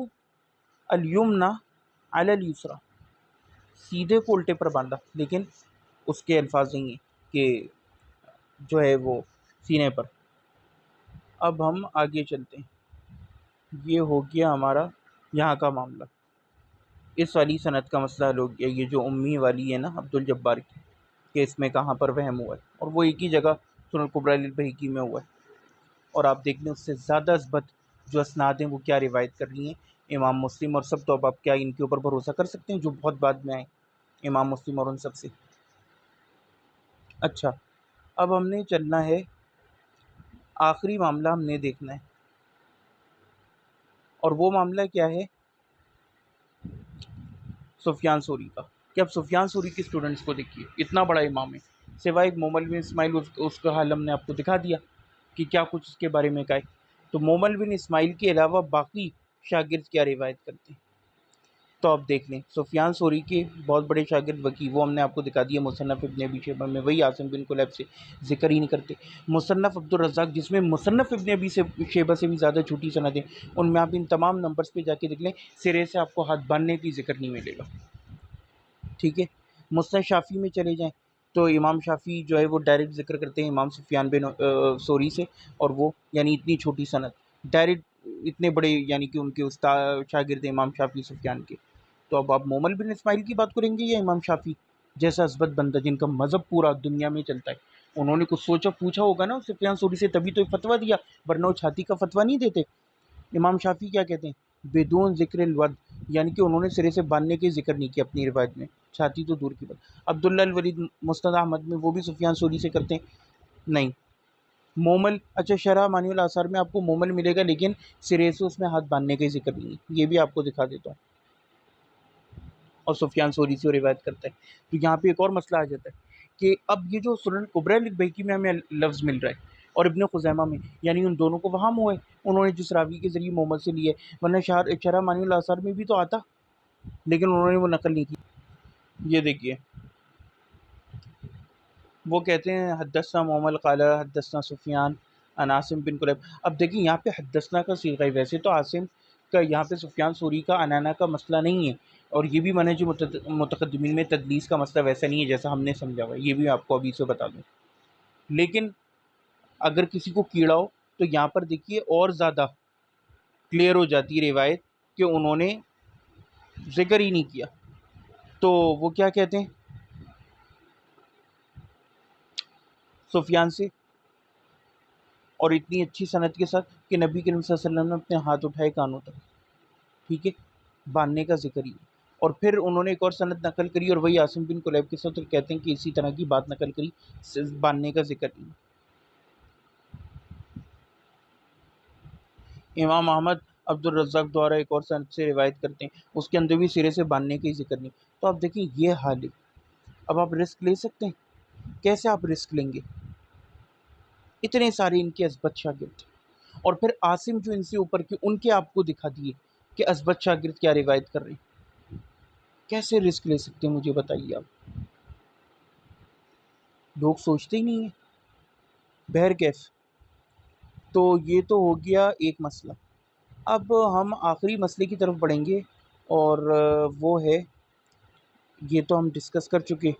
الیمنی علی الیسری، سیدھے کو الٹے پر باندھا، لیکن اس کے الفاظ نہیں ہیں کہ جو ہے وہ سینے پر۔ اب ہم آگے چلتے ہیں، یہ ہو گیا ہمارا یہاں کا معاملہ، اس والی صنعت کا مسئلہ حل ہو گیا، یہ جو امی والی ہے نا عبد الجبار کی، کہ اس میں کہاں پر وہم ہوا ہے، اور وہ ایک ہی جگہ سنن الکبریٰ للبیہقی میں ہوا ہے، اور آپ دیکھ لیں اس سے زیادہ اثبت جو اسناد ہیں وہ کیا روایت کر رہی ہیں امام مسلم اور سب، تو اب آپ کیا ان کے اوپر بھروسہ کر سکتے ہیں جو بہت بعد میں آئے امام مسلم اور ان سب سے۔ اچھا اب ہم نے چلنا ہے، آخری معاملہ ہم نے دیکھنا ہے، اور وہ معاملہ کیا ہے؟ سفیان ثوری کا، کہ اب سفیان ثوری کے اسٹوڈنٹس کو دیکھیے، اتنا بڑا امام ہے، سوائے ایک مومل بن اسماعیل، اس کا حال ہم نے آپ کو دکھا دیا کہ کیا کچھ اس کے بارے میں کہا ہے۔ تو مومل بن اسماعیل کے علاوہ باقی شاگرد کیا روایت کرتے ہیں، تو آپ دیکھ لیں، سفیان ثوری کے بہت بڑے شاگرد وکی، وہ ہم نے آپ کو دکھا دیا مصنف ابن ابی شیبہ میں، وہی عاصم بن کلیب سے ذکر ہی نہیں کرتے۔ مصنف عبد الرزاق، جس میں مصنف ابن ابی شیبہ سے بھی زیادہ چھوٹی سند ہے، ان میں آپ ان تمام نمبرز پہ جا کے دیکھ لیں، سرے سے آپ کو ہاتھ باندھنے کی ذکر نہیں ملے گا، ٹھیک ہے۔ مسند شافعی میں چلے جائیں تو امام شافعی جو ہے وہ ڈائریکٹ ذکر کرتے ہیں امام سفیان بن ثوری سے، اور وہ یعنی اتنی چھوٹی سند، ڈائریکٹ اتنے بڑے یعنی کہ ان کے استاد شاگرد امام شافعی سفیان کے۔ تو اب آپ مومل بن اسماعیل کی بات کریں گے یا امام شافعی جیسا اثبت بندہ جن کا مذہب پورا دنیا میں چلتا ہے؟ انہوں نے کچھ سوچا پوچھا ہوگا نا سفیان ثوری سے، تبھی تو فتویٰ دیا، ورنہ وہ چھاتی کا فتویٰ نہیں دیتے۔ امام شافعی کیا کہتے ہیں؟ بدون ذکر الود، یعنی کہ انہوں نے سرے سے باندھنے کے ذکر نہیں کیا اپنی روایت میں، چھاتی تو دور کی بات۔ عبداللہ الولید مسند احمد میں وہ بھی سفیان ثوری سے کرتے ہیں، نہیں۔ مومل، اچھا شرح معنی الاثار میں آپ کو مومل ملے گا، لیکن سرے سے اس میں ہاتھ باندھنے کا ذکر نہیں ہے، یہ بھی آپ کو دکھا دیتا ہوں، اور سفیان ثوری سے روایت کرتا ہے۔ تو یہاں پہ ایک اور مسئلہ آ جاتا ہے کہ اب یہ جو سنن کبریٰ البیہقی میں ہمیں لفظ مل رہا ہے اور ابن خزیمہ میں، یعنی ان دونوں کو وہم ہوا ہے، انہوں نے جس راوی کے ذریعے مومل سے لیے، ورنہ شرح معنی الاثار میں بھی تو آتا، لیکن انہوں نے وہ نقل نہیں کی۔ یہ دیکھیے، وہ کہتے ہیں حدثنا مومل قال حدثنا سفیان عن عاصم بن کلیب۔ اب دیکھیں یہاں پہ حدثنا کا صیغہ ہے، ویسے تو عاصم کا یہاں پہ سفیان ثوری کا عنانا کا مسئلہ نہیں ہے، اور یہ بھی منہج متقدمین میں تدلیس کا مسئلہ ویسا نہیں ہے جیسا ہم نے سمجھا ہوا ہے، یہ بھی آپ کو ابھی سے بتا دوں۔ لیکن اگر کسی کو کیڑا ہو تو یہاں پر دیکھیے اور زیادہ کلیئر ہو جاتی ہے روایت کہ انہوں نے ذکر ہی نہیں کیا، تو وہ کیا کہتے ہیں سفیان سے، اور اتنی اچھی صنعت کے ساتھ کہ نبی کریم صلی اللہ علیہ وسلم نے اپنے ہاتھ اٹھائے کانوں تک، ٹھیک ہے، باندھنے کا ذکر ہی، اور پھر انہوں نے ایک اور سند نقل کری اور وہی عاصم بن کلیب کے ساتھ، اور کہتے ہیں کہ اسی طرح کی بات نقل کری، باندھنے کا ذکر نہیں۔ امام احمد عبد الرزاق دوارا ایک اور سند سے روایت کرتے ہیں، اس کے اندر بھی سرے سے باندھنے کا ہی ذکر نہیں۔ تو آپ دیکھیں یہ حال ہے، اب آپ رسک لے سکتے ہیں؟ کیسے آپ رسک لیں گے؟ اتنے سارے ان کے اثبت شاگرد، اور پھر عاصم جو ان سے اوپر کے، ان کے آپ کو دکھا دیے کہ اثبت شاگرد کیا روایت کر رہے ہیں، کیسے رسک لے سکتے ہیں مجھے بتائیے آپ؟ لوگ سوچتے ہی نہیں ہیں، بہرکیف۔ تو یہ تو ہو گیا ایک مسئلہ۔ اب ہم آخری مسئلے کی طرف بڑھیں گے، اور وہ ہے، یہ تو ہم ڈسکس کر چکے،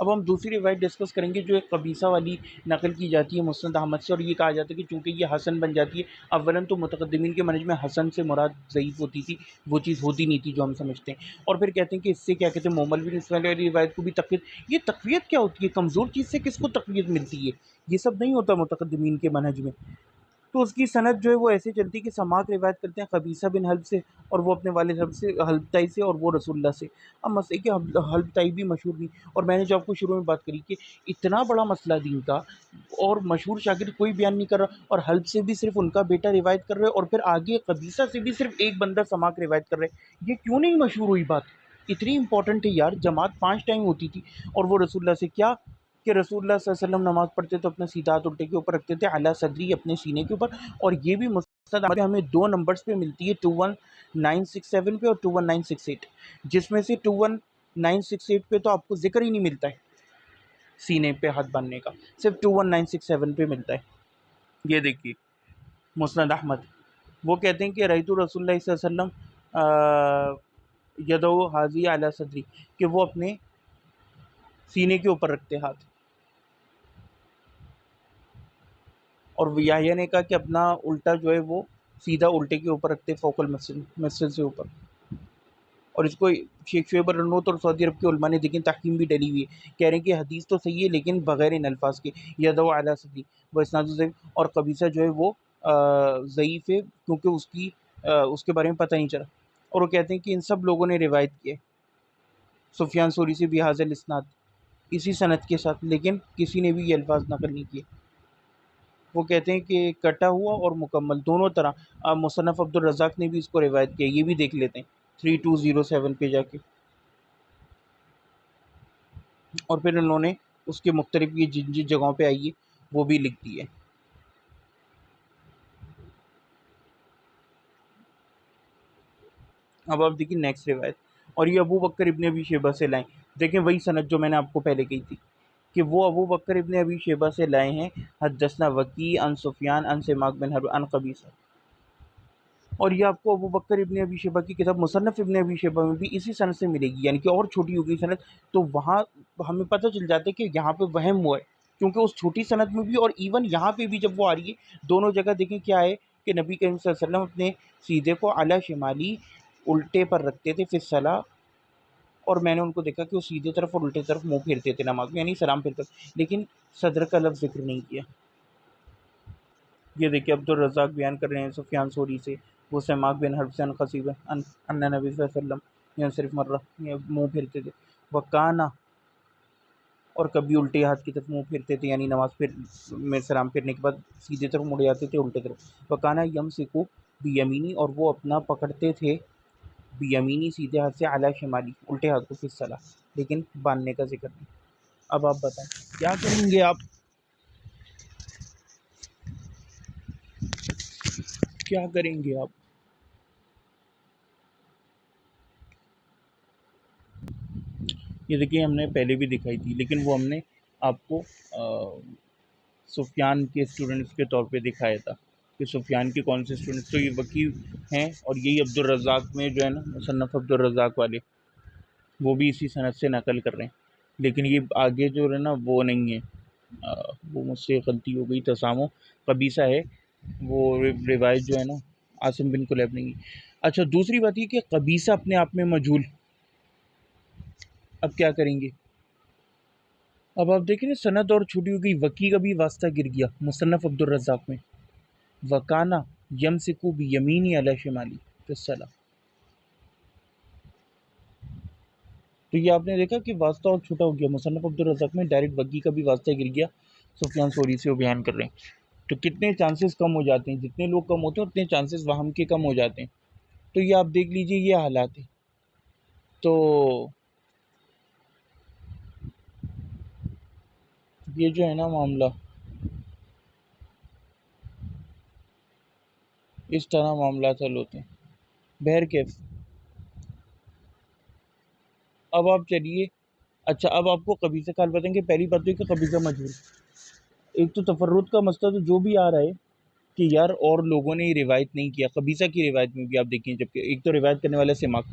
اب ہم دوسری روایت ڈسکس کریں گے جو ایک قبیصہ والی نقل کی جاتی ہے مسند احمد سے، اور یہ کہا جاتا ہے کہ چونکہ یہ حسن بن جاتی ہے، اولاً تو متقدمین کے منہج میں حسن سے مراد ضعیف ہوتی تھی، وہ چیز ہوتی نہیں تھی جو ہم سمجھتے ہیں، اور پھر کہتے ہیں کہ اس سے کیا کہتے ہیں مومل بن اسماعیل والی روایت کو بھی تقویت۔ یہ تقویت کیا ہوتی ہے؟ کمزور چیز سے کس کو تقویت ملتی ہے؟ یہ سب نہیں ہوتا متقدمین کے منہج میں۔ تو اس کی سند جو ہے وہ ایسے چلتی ہے کہ سماعت روایت کرتے ہیں قبیصہ بن حلب سے، اور وہ اپنے والد حلب سے، حلب تائی سے، اور وہ رسول اللہ سے۔ اب مسئلہ کہ حلب تائی بھی مشہور نہیں، اور میں نے جو آپ کو شروع میں بات کری کہ اتنا بڑا مسئلہ دین کا، اور مشہور شاگرد کوئی بیان نہیں کر رہا، اور حلب سے بھی صرف ان کا بیٹا روایت کر رہے، اور پھر آگے قبیصہ سے بھی صرف ایک بندہ سماعت روایت کر رہے، یہ کیوں نہیں مشہور ہوئی بات؟ اتنی امپورٹنٹ ہے یار، جماعت 5 ٹائم ہوتی تھی، اور وہ رسول اللہ سے کیا کہ رسول اللہ صلی اللہ علیہ وسلم نماز پڑھتے تو اپنے سیدھا ہاتھ الٹے کے اوپر رکھتے تھے، اعلیٰ صدری اپنے سینے کے اوپر، اور یہ بھی مسند احمد میں ہمیں 2 نمبرز پہ ملتی ہے، 21967 پہ اور 21968، جس میں سے 21968 پہ تو آپ کو ذکر ہی نہیں ملتا ہے سینے پہ ہاتھ باندھنے کا، صرف 21967 پہ ملتا ہے۔ یہ دیکھیے مسند احمد، وہ کہتے ہیں کہ رأیت رسول اللہ صلی اللہ علیہ وسلم یدو حاضی اعلیٰ صدری، کہ وہ اپنے سینے کے اوپر رکھتے ہاتھ، اور یحییٰ نے کہا کہ اپنا الٹا جو ہے وہ سیدھا الٹے کے اوپر رکھتے فوق المسجد، مسجد سے اوپر، اور اس کو شیخ شعیب الرنوت اور سعودی عرب کے علماء نے دیکھیں تحکیم بھی ڈلی ہوئی ہے، کہہ رہے ہیں کہ حدیث تو صحیح ہے لیکن بغیر ان الفاظ کے، یدو اعلیٰ صدری وہ اسناد ضعیف، اور قبیصہ جو ہے وہ ضعیف ہے کیونکہ اس کے بارے میں پتہ نہیں چلا، اور وہ کہتے ہیں کہ ان سب لوگوں نے روایت کی ہے سفیان ثوری سے بہذا الاسناد، اسی سند کے ساتھ، لیکن کسی نے بھی یہ الفاظ نقل نہیں کیے. وہ کہتے ہیں کہ کٹا ہوا اور مکمل دونوں طرح. مصنف عبد الرزاق نے بھی اس کو روایت کیا، یہ بھی دیکھ لیتے ہیں 3207 پہ جا کے. اور پھر انہوں نے اس کے مختلف یہ جن جن جگہوں پہ آئیے وہ بھی لکھ دی ہے. اب آپ دیکھیں نیکسٹ روایت، اور یہ ابو بکر ابن ابی شیبہ سے لائیں. دیکھیں وہی سند جو میں نے آپ کو پہلے کہی تھی کہ وہ ابو بکر ابن ابی شیبہ سے لائے ہیں. حدثنا وکی عن سفیان عن سماک بن حرب عن قبیصہ. اور یہ آپ کو ابو بکر ابن ابی شیبہ کی کتاب مصنف ابن ابی شیبہ میں بھی اسی سند سے ملے گی، یعنی کہ اور چھوٹی ہو گئی سند. تو وہاں ہمیں پتہ چل جاتا ہے کہ یہاں پہ وہم ہوا ہے، کیونکہ اس چھوٹی سند میں بھی اور ایون یہاں پہ بھی جب وہ آ رہی ہے دونوں جگہ دیکھیں کیا ہے کہ نبی کریم صلی اللہ علیہ وسلم اپنے سیدھے کو اعلیٰ شمالی الٹے پر رکھتے تھے فی الصلاۃ، اور میں نے ان کو دیکھا کہ وہ سیدھے طرف اور الٹے طرف منہ پھیرتے تھے نماز میں، یعنی سلام پھرتے، لیکن صدر کا لفظ ذکر نہیں کیا. یہ دیکھیں عبد الرزاق بیان کر رہے ہیں سفیان ثوری سے، وہ سماک بن حرب سے خصیب ان نبی صلی اللہ علیہ وسلم یہاں صرف مرہ منہ پھرتے تھے. وکانا، اور کبھی الٹے ہاتھ کی طرف منہ پھرتے تھے، یعنی نماز پھر میں سلام پھرنے کے بعد سیدھے طرف مڑ جاتے تھے الٹے طرف. وکانا یمسکو بیمینی، اور وہ اپنا پکڑتے تھے بیمینی سیدھے ہاتھ سے، اعلیٰ شمالی الٹے ہاتھ کو فی الصلاۃ، لیکن باندھنے کا ذکر نہیں. اب آپ بتائیں کیا کریں گے، آپ کیا کریں گے آپ؟ یہ دیکھیے ہم نے پہلے بھی دکھائی تھی، لیکن وہ ہم نے آپ کو سفیان کے اسٹوڈنٹس کے طور پہ دکھایا تھا کہ سفیان کے کون سے اسٹوڈنٹس. تو یہ وکی ہیں، اور یہی عبد الرزاق میں جو ہے نا مصنف عبد الرزاق والے، وہ بھی اسی سند سے نقل کر رہے ہیں. لیکن یہ آگے جو ہے نا وہ نہیں ہے، وہ مجھ سے غلطی ہو گئی، تسامو قبیصہ ہے وہ روایت جو ہے نا، عاصم بن کلیب نہیں ہے. اچھا دوسری بات یہ کہ قبیصہ اپنے آپ میں مجہول. اب کیا کریں گے؟ اب آپ دیکھیں نا سند اور چھوٹی ہو گئی، وکی کا بھی واسطہ گر گیا مصنف عبد الرزاق میں. وکانا یمسکو بیمینی علی شمالی فی الصلاۃ. تو یہ آپ نے دیکھا کہ واسطہ اور چھوٹا ہو گیا مصنف عبد الرزاق میں، ڈائریکٹ وکی کا بھی واسطہ گر گیا سفیان ثوری سے وہ بیان کر رہے ہیں. تو کتنے چانسز کم ہو جاتے ہیں، جتنے لوگ کم ہوتے ہیں اتنے چانسز وہم کے کم ہو جاتے ہیں. تو یہ آپ دیکھ لیجئے یہ حالات ہیں. تو یہ جو ہے نا معاملہ، اس طرح معاملات حل ہوتے ہیں. بہرکیف اب آپ چلیے، اچھا اب آپ کو قبیصہ کا حل بتائیں گے. پہلی بات تو کہ قبیصہ مجہول. ایک تو تفرد کا مسئلہ تو جو بھی آ رہا ہے کہ یار اور لوگوں نے یہ روایت نہیں کیا. قبیصہ کی روایت میں بھی آپ دیکھیں، جب کہ ایک تو روایت کرنے والا سماک،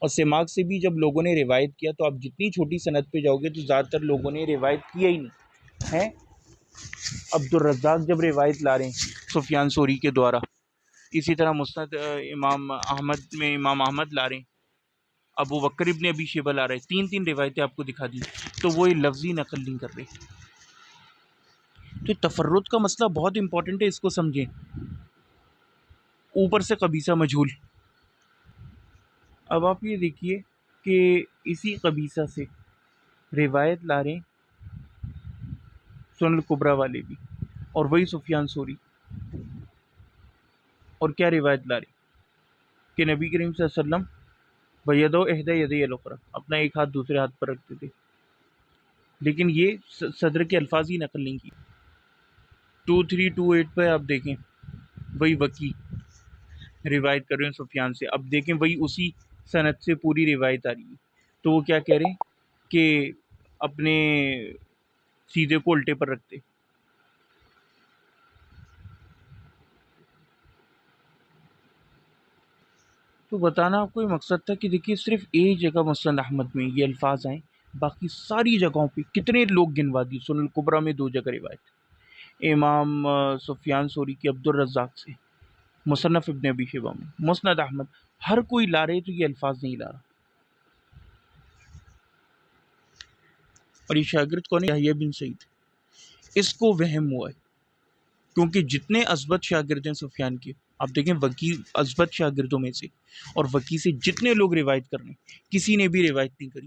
اور سماک سے بھی جب لوگوں نے روایت کیا تو آپ جتنی چھوٹی سند پہ جاؤ گے تو زیادہ تر لوگوں نے روایت کیا ہی نہیں ہے. عبد الرزاق جب روایت لا رہے ہیں سفیان ثوری کے دوارا، اسی طرح مسند امام احمد میں امام احمد لا رہے ہیں، ابو بکر ابن ابی شیبہ لا رہے ہیں، تین تین روایتیں آپ کو دکھا دی، تو وہ یہ لفظی نقل نہیں کر رہے. تو تفرد کا مسئلہ بہت امپورٹنٹ ہے، اس کو سمجھیں. اوپر سے قبیصہ مجہول. اب آپ یہ دیکھیے کہ اسی قبیصہ سے روایت لا رہے ہیں سنن الکبریٰ والے بھی، اور وہی سفیان ثوری. اور کیا روایت لا رہے کہ نبی کریم صلی اللہ علیہ وسلم بیدو احدی یدی الاخری، اپنا ایک ہاتھ دوسرے ہاتھ پر رکھتے تھے، لیکن یہ صدر کے الفاظ ہی نقل نہیں کی. 2328 پہ آپ دیکھیں وہی وکی روایت کر رہے ہیں سفیان سے. اب دیکھیں وہی اسی سند سے پوری روایت آ رہی ہے. تو وہ کیا کہہ رہے ہیں کہ اپنے سیدھے کو الٹے پر رکھتے. تو بتانا آپ کو یہ مقصد تھا کہ دیکھیے صرف ایک جگہ مسند احمد میں یہ الفاظ آئیں، باقی ساری جگہوں پہ کتنے لوگ گنوا دی. سنن الکبریٰ میں 2 جگہ روایت، امام سفیان ثوری کی عبد الرزاق سے، مصنف ابن ابی شیبہ میں، مسند احمد، ہر کوئی لا رہے تو یہ الفاظ نہیں لا رہا. اور یہ شاگرد کون ہے؟ یحییٰ بن سعید. اس کو وہم ہوا ہے کیونکہ جتنے اثبت شاگرد ہیں سفیان کے، آپ دیکھیں وکی اثبت شاگردوں میں سے، اور وکی سے جتنے لوگ روایت کر رہے ہیں کسی نے بھی روایت نہیں کری.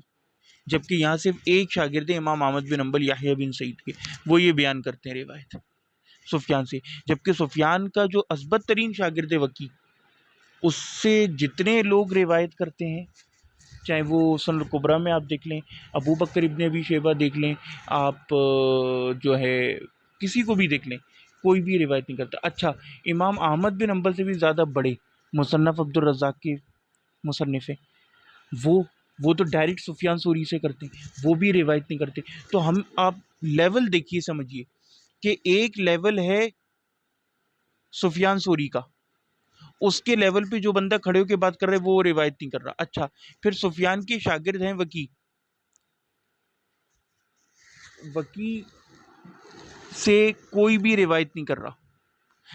جبکہ یہاں صرف ایک شاگرد امام احمد بن حنبل یحییٰ بن سعید کے، وہ یہ بیان کرتے ہیں روایت سفیان سے، جبکہ سفیان کا جو اثبت ترین شاگرد وکی، اس سے جتنے لوگ روایت کرتے ہیں، چاہے وہ سنن الکبریٰ میں آپ دیکھ لیں، ابو بکر ابن ابی شیبہ دیکھ لیں آپ، جو ہے کسی کو بھی دیکھ لیں، کوئی بھی روایت نہیں کرتا۔ اچھا، امام احمد بن حنبل سے بھی زیادہ بڑے مصنف عبد الرزاق کے مصنف ہیں، وہ تو ڈائریکٹ سفیان ثوری سے کرتے ہیں، وہ بھی روایت نہیں کرتے۔ تو ہم آپ لیول دیکھیے، سمجھیے کہ ایک لیول ہے سفیان ثوری کا، اس کے لیول پہ جو بندہ کھڑے ہو کے بات کر رہا ہے وہ روایت نہیں کر رہا۔ اچھا، پھر سفیان کے شاگرد ہیں وکی، وکی سے کوئی بھی روایت نہیں کر رہا،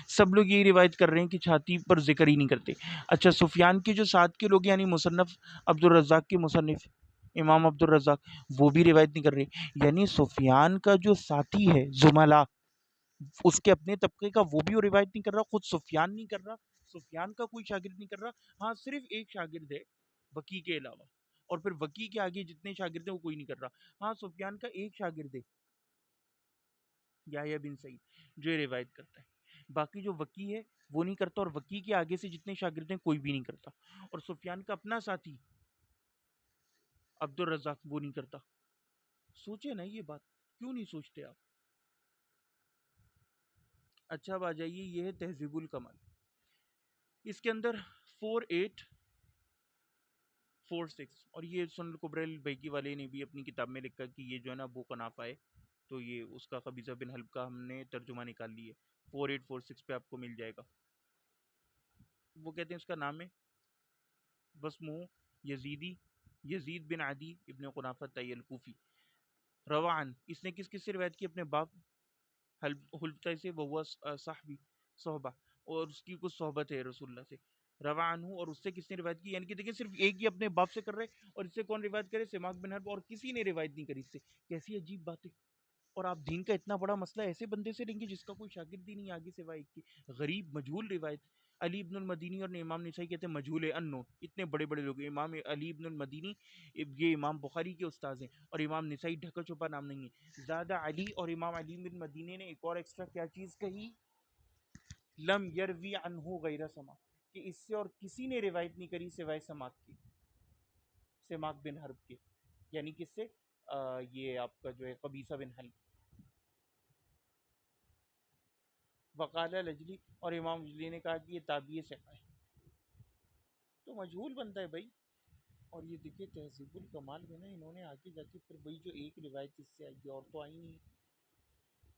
سب لوگ یہی روایت کر رہے ہیں کہ چھاتی پر ذکر ہی نہیں کرتے۔ اچھا، سفیان کے جو ساتھ کے لوگ یعنی مصنف عبد الرزاق کے مصنف امام عبد الرزاق، وہ بھی روایت نہیں کر رہے، یعنی سفیان کا جو ساتھی ہے زملا، اس کے اپنے طبقے کا، وہ بھی وہ روایت نہیں کر رہا، خود سفیان نہیں کر رہا، سفیان کا کوئی شاگرد نہیں کر رہا، ہاں صرف ایک شاگرد ہے وکی کے علاوہ، اور پھر وکی کے آگے جتنے شاگرد ہیں وہ کوئی نہیں کر رہا، ہاں سفیان کا ایک شاگرد ہے یحییٰ بن سعید جو یہ روایت کرتا ہے، باقی جو وکی ہے وہ نہیں کرتا، اور وکی کے آگے سے جتنے شاگرد ہیں کوئی بھی نہیں کرتا، اور سفیان کا اپنا ساتھی عبد الرزاق وہ نہیں کرتا۔ سوچے نا یہ بات، کیوں نہیں سوچتے آپ؟ اچھا، اب آ جائیے، یہ ہے تہذیب الکمال، اس کے اندر 4846، اور یہ سنن الکبریٰ البیہقی والے نے بھی اپنی کتاب میں لکھا کہ یہ جو ہے نا ابو قنافہ ہے، تو یہ اس کا قبیصہ بن حلب کا ہم نے ترجمہ نکال لی ہے، 4846 پہ آپ کو مل جائے گا۔ وہ کہتے ہیں اس کا نام ہے بسمہ یزیدی، یزید بن عدی ابن قنافہ طئی الکوفی، روان، اس نے کس کس سے روایت کی؟ اپنے باپ حلب سے، وہ صحبی صحبہ، اور اس کی کچھ صحبت ہے رسول اللہ سے، روا عنہ، اور اس سے کس نے روایت کی؟ یعنی کہ دیکھیں صرف ایک ہی اپنے باپ سے کر رہے، اور اس سے کون روایت کرے؟ سماک بن حرب، اور کسی نے روایت نہیں کری اس سے۔ کیسی عجیب بات ہے! اور آپ دین کا اتنا بڑا مسئلہ ایسے بندے سے لیں گے جس کا کوئی شاگرد ہی نہیں آگے سوائے ایک کی، غریب مجہول روایت۔ علی ابن المدینی اور امام نسائی کہتے ہیں مجہول ان، اتنے بڑے بڑے لوگ، امام علی ابن المدینی یہ امام بخاری کے استاذ ہیں، اور امام نسائی ڈھکا چھپا نام نہیں ہے۔ زیادہ علی اور امام علی بن مدینی نے ایک اور ایکسٹرا کیا چیز کہی؟ لم یروی عنہ غیر سما، کہ اس سے اور کسی نے روایت نہیں کری سوائے سماک کی، سماک بن حرب کے، یعنی کس سے؟ یہ آپ کا جو ہے قبیصہ بن حلب۔ وقال لجلی، اور امام لجلی نے کہا کہ یہ تابعی ثقہ ہے، تو مجہول بنتا ہے بھائی۔ اور یہ دیکھیے تہذیب الکمال میں نا انہوں نے آگے جا کے پھر وہی جو ایک روایت اس سے آئی اور تو آئی نہیں،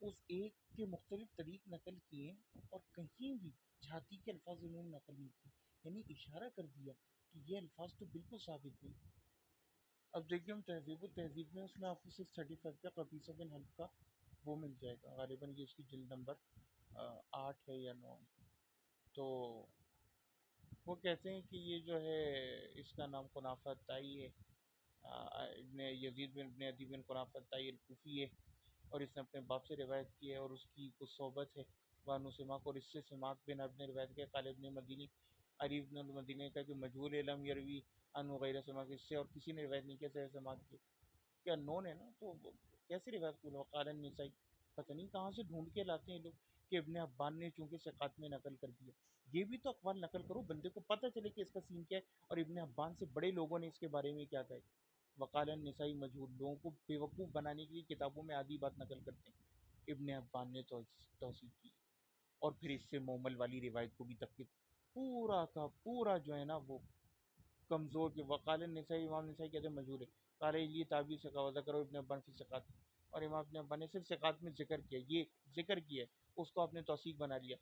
اس ایک کے مختلف طریق نقل کیے، اور کہیں بھی جھاتی کے الفاظ انہوں نے نقل نہیں کیے، یعنی اشارہ کر دیا کہ یہ الفاظ تو بالکل ثابت نہیں۔ اب دیکھیے ہم تہذیب التہذیب میں، اس میں آپ کو 635 کا قبیصہ بن حلب کا وہ مل جائے گا، غالباً یہ اس کی جلد نمبر 8 ہے یا 9 ہے۔ تو وہ کہتے ہیں کہ یہ جو ہے اس کا نام قنافہ طائی ہے، ابن یزید بن ابن عدی بن قنافہ طائی الکوفی ہے، اور اس نے اپنے باپ سے روایت کی ہے، اور اس کی کچھ صحبت ہے بانو سماک، اور اس سے سماک بن حرب نے روایت کیا، قال ابن مدینی، علی ابن المدینی کا جو مجہول علم یروی ان غیر سماک، اس سے اور کسی نے روایت نہیں کیا سوائے سماک کے، کیا نون ہے نا، تو کیسے روایت کو وقال النسائی، پتہ نہیں کہاں سے ڈھونڈ کے لاتے ہیں لوگ کہ ابن حبان نے چونکہ ثقات میں نقل کر دیا، یہ بھی تو اقوال نقل کرو، بندے کو پتہ چلے کہ اس کا سین کیا ہے، اور ابن حبان سے بڑے لوگوں نے اس کے بارے میں کیا کہا ہے۔ وقال النسائی مجہول، لوگوں کو بیوقوف بنانے کے لیے کتابوں میں آدھی بات نقل کرتے ہیں، ابن حبان نے توثیق کی، اور پھر اس سے مومل والی روایت کو بھی تقویت، پورا کا پورا جو ہے نا وہ کمزور کے۔ وقال النسائی، امام نسائی کہتے ہیں مجہول ہے، قال یہ تابعی سے کہا کرو ابن حبان فی ثقات، اور امام ابن حبان نے صرف ثقات میں ذکر کیا، یہ ذکر کیا ہے، اس کو آپ نے توثیق بنا لیا۔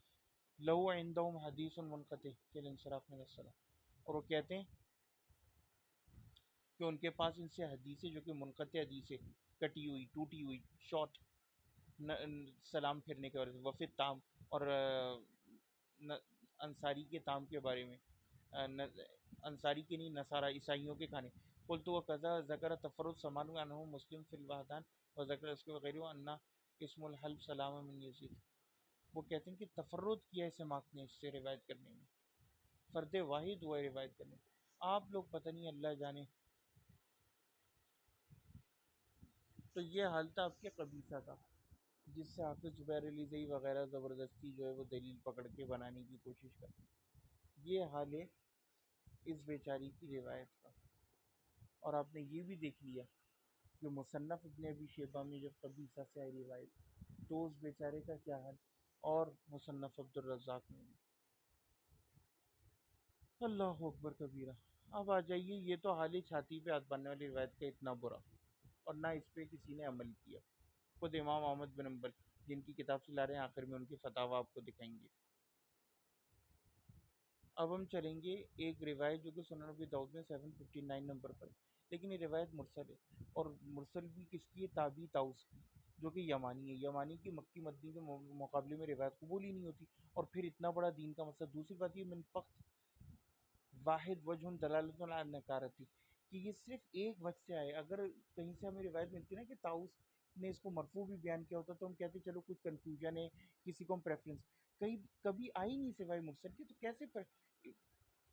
لو عندهم حدیث منقطع فی الانصراف من الصلاۃ، اور وہ کہتے ہیں کہ ان کے پاس ان سے حدیثیں جو کہ منقطع حدیثیں، کٹی ہوئی ٹوٹی ہوئی شارٹ، سلام پھرنے کے بارے میں، وفد تام، اور انصاری کے تام کے بارے میں، انصاری کے نہیں نصارہ عیسائیوں کے کھانے، قلت و قضا ذکر تفرد سمان عنہ مسلم فی الوحدان و ذکر اس کے وغیرہ انا اسم الحلف سلام من یزید، وہ کہتے ہیں کہ تفرد کیا ہے سماک نے اس سے روایت کرنے میں، فرد واحد ہوا ہے روایت کرنے میں، آپ لوگ پتہ نہیں اللہ جانے تو یہ حال تھا آپ کے قبیصہ کا، جس سے حافظ زبیر علی زئی وغیرہ زبردستی جو ہے وہ دلیل پکڑ کے بنانے کی کوشش کرتے ہیں۔ یہ حال ہے اس بیچاری کی روایت کا۔ اور آپ نے یہ بھی دیکھ لیا کہ مصنف ابن ابی شیبہ میں جب قبیصہ سے آئی روایت تو اس بیچارے کا کیا حال، اور مصنف عبد الرزاق میں بھی۔ اللہ اکبر کبیرہ۔ اب آ جائیے، یہ تو حال ہی چھاتی پہ ہاتھ باندھنے والی روایت کا اتنا برا، اور نہ اس پہ کسی نے عمل کیا۔ خود امام احمد بن حنبل جن کی کتاب سے لا رہے ہیں، آخر میں ان کے فتاوی آپ کو دکھائیں گے۔ اب ہم چلیں گے ایک روایت جو کہ سنن نبی داؤد میں 759 نمبر پر ہے، لیکن یہ روایت مرسل ہے، اور مرسل بھی کس کی ہے؟ تابعی طاؤس کی، جو کہ یمانی ہے۔ یمانی کی مکی مدنی کے مقابلے میں روایت قبول ہی نہیں ہوتی، اور پھر اتنا بڑا دین کا مسئلہ۔ دوسری بات یہ من فقط واحد وجہ دلالت علی نکارتی، کہ یہ صرف ایک وجہ سے آئے۔ اگر کہیں سے ہمیں روایت ملتی ہے نا کہ طاؤس نے اس کو مرفوع بھی بیان کیا ہوتا تو ہم کہتے چلو کچھ کنفیوژن ہے، کسی کو ہم پریفرنس، کہیں کبھی آئی نہیں سوائے مرسل کے، تو کیسے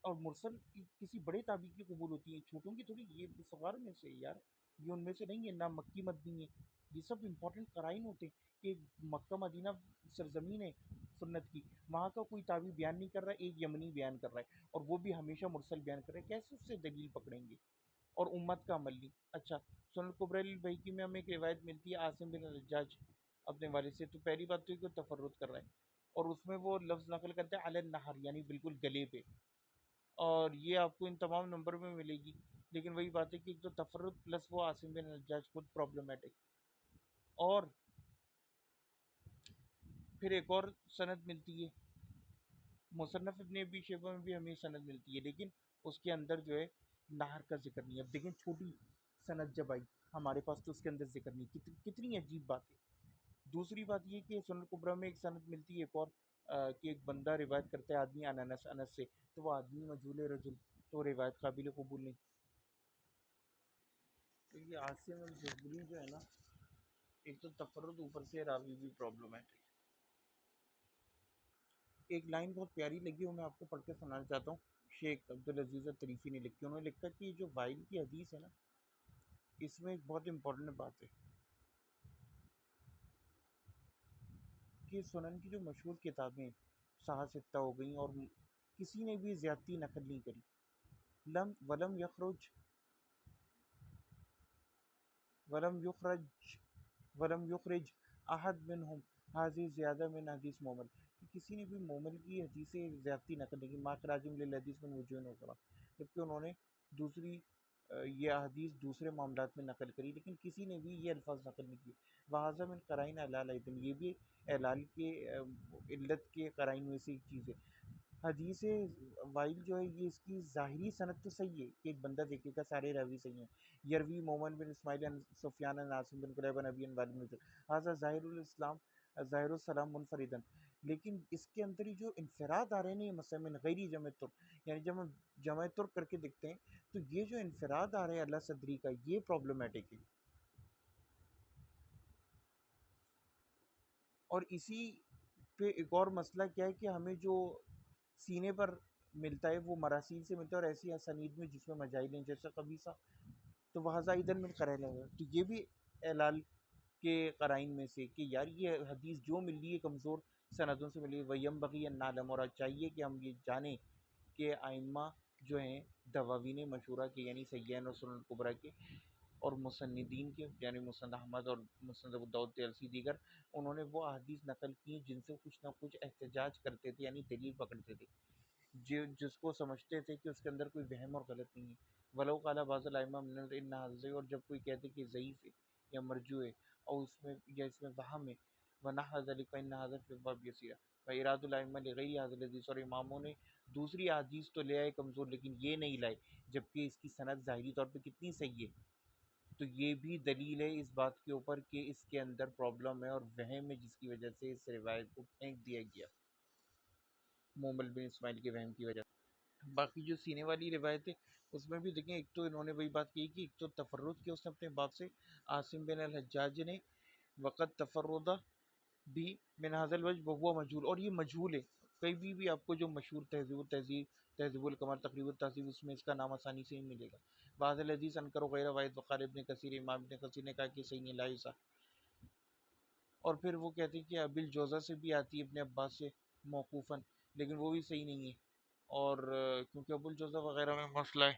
اور مرسل کسی بڑے تابعی کی قبول ہوتی ہیں، چھوٹوں کی تھوڑی۔ یہ صغار میں سے یار، یہ ان میں سے نہیں ہے، نہ مکی مدنی ہے۔ یہ سب امپورٹنٹ قرائن ہوتے ہیں کہ مکہ مدینہ سرزمین ہے سنت کی، وہاں کا کوئی تابعی بیان نہیں کر رہا ہے، ایک یمنی بیان کر رہا ہے، اور وہ بھی ہمیشہ مرسل بیان کر رہا ہے، کیسے اس سے دلیل پکڑیں گے؟ اور امت کا عمل نہیں۔ اچھا، سنن الکبری البیہقی میں ہمیں ایک روایت ملتی ہے عاصم بن الحجاج اپنے والد سے، تو پہلی بات تو یہ کہ تفرد کر رہا ہے، اور اس میں وہ لفظ نقل کرتے ہیں علی النہر، یعنی بالکل گلے پہ، اور یہ آپ کو ان تمام نمبر میں ملے گی۔ لیکن وہی بات ہے کہ ایک تو تفرد پلس وہ عاصم بن الحجاج خود پرابلمٹک، اور پھر ایک اور سند ملتی ہے مصنف ابن ابی شیبہ میں بھی ہمیں سند ملتی ہے، لیکن اس کے اندر جو ہے نہر کا ذکر نہیں ہے۔ اب دیکھیں چھوٹی سند جب آئی ہمارے پاس تو اس کے اندر ذکر نہیں، کتنی عجیب بات ہے۔ دوسری بات یہ کہ سنن کبریٰ میں ایک سند ملتی ہے ایک اور، کہ ایک بندہ روایت کرتا ہے آدمی عن انس، انس سے، تو وہ آدمی مجہول رجل، تو روایت قابل قبول نہیں۔ تو یہ عاصم الجبری جو ہے نا، ایک تو تفرد، اوپر سے راوی بھی پرابلمٹک۔ ایک لائن بہت پیاری لگی، وہ میں آپ کو پڑھ کے سنانا چاہتا ہوں۔ شیخ عبدالعزیز الطریفی نے لکھی، انہوں نے لکھا کہ یہ جو وائل کی حدیث ہے نا، اس میں ایک بہت امپورٹنٹ بات ہے کہ سنن کی جو مشہور کتابیں صحاح ستہ ہو گئیں، اور کسی نے بھی زیادتی نقل نہیں کری، ولم یخرج ولم یخرج ولم یخرج احد منہم حاضی زیادہ من حدیث مومل، کسی نے بھی مومل کی حدیث سے زیادتی نقل نہیں کی، ماخراجم للحدیث من وجوہ اخری، جبکہ انہوں نے دوسری یہ حدیث دوسرے معاملات میں نقل کری، لیکن کسی نے بھی یہ الفاظ نقل نہیں کیے۔ وہذا من قرائن اعلال، یہ بھی اعلال کے علت کے قرائن میں سے ایک چیز ہے۔ حدیث وائل جو ہے یہ اس کی ظاہری سند تو صحیح ہے کہ ایک بندہ دیکھے گا سارے راوی صحیح ہیں، یروی مومن بن اسماعیل عن سفیان عن عاصم بن قریب عن ابی عن والد بن هذا ظاہر السلام منفردن، لیکن اس کے اندر ہی جو انفراد آ رہے ہیں نا، یہ مثلا من غیر جمع ترک، یعنی جب ہم جمع ترک کر کے دیکھتے ہیں تو یہ جو انفراد آ رہے ہیں اللہ صدری کا، یہ پرابلمٹک ہے۔ اور اسی پہ ایک اور مسئلہ کیا ہے کہ ہمیں جو سینے پر ملتا ہے وہ مراسیل سے ملتا ہے، اور ایسی اسانید میں جس میں مجاہل ہیں جیسے قبیصہ، تو وہ ادھر من قرائن ہے، تو یہ بھی اعلال کے قرائن میں سے کہ یار یہ حدیث جو مل رہی ہے کمزور سندوں سے ملی ہے، وَيَنبَغِي أَن نَعْلَمَ، اور چاہیے کہ ہم یہ جانیں کہ ائمہ جو ہیں دواوین مشہورہ کے، یعنی سیان اور سنن کبریٰ کے، اور مسندین کے، یعنی مسند احمد اور مسند ابو داؤد طیالسی دیگر، انہوں نے وہ احادیث نقل کی جن سے کچھ نہ کچھ احتجاج کرتے تھے، یعنی دلیل پکڑتے تھے، جس کو سمجھتے تھے کہ اس کے اندر کوئی وہم اور غلط نہیں ہے۔ ولو قال بعض الائمہ من ان حاضر، اور جب کوئی کہتے کہ ضعیف ہے یا مرجوع ہے، اور اس میں یا اس میں وہم ہے، ونحو ذلک فإن هذا في الباب يسير، وإراد الائمہ لغیر هذا الحدیث، اور اماموں نے دوسری احادیث تو لے آئے کمزور لیکن یہ نہیں لائے، جبکہ اس کی سند ظاہری طور پہ کتنی صحیح ہے، تو یہ بھی دلیل ہے اس بات کے اوپر کہ اس کے اندر پرابلم ہے اور وہم ہے، جس کی وجہ سے اس روایت کو پھینک دیا گیا، مومل بن اسماعیل کے وہم کی وجہ سے۔ باقی جو سینے والی روایت ہے اس میں بھی دیکھیں، ایک تو انہوں نے وہی بات کی کہ ایک تو تفرد کیا اس نے اپنے باپ سے، عاصم بن الحجاج نے وقت تفردہ بھی من حاصل الوجہ وہو مجہول، اور یہ مجہول ہے، کہیں بھی آپ کو جو مشہور تہذیب التہذیب، تہذیب الکمال، تقریب التہذیب، اس میں اس کا نام آسانی سے نہیں ملے گا۔ بعض الحدیث انکر غیر واحد وقال ابن کثیر، امام ابن کثیر نے کہا کہ صحیح نہیں لائسا. اور پھر وہ کہتے ہیں کہ ابی الجوزہ سے بھی آتی ہے ابن عباس سے موقوفاً، لیکن وہ بھی صحیح نہیں ہے. اور کیونکہ ابو الجوزہ وغیرہ میں مسئلہ ہے،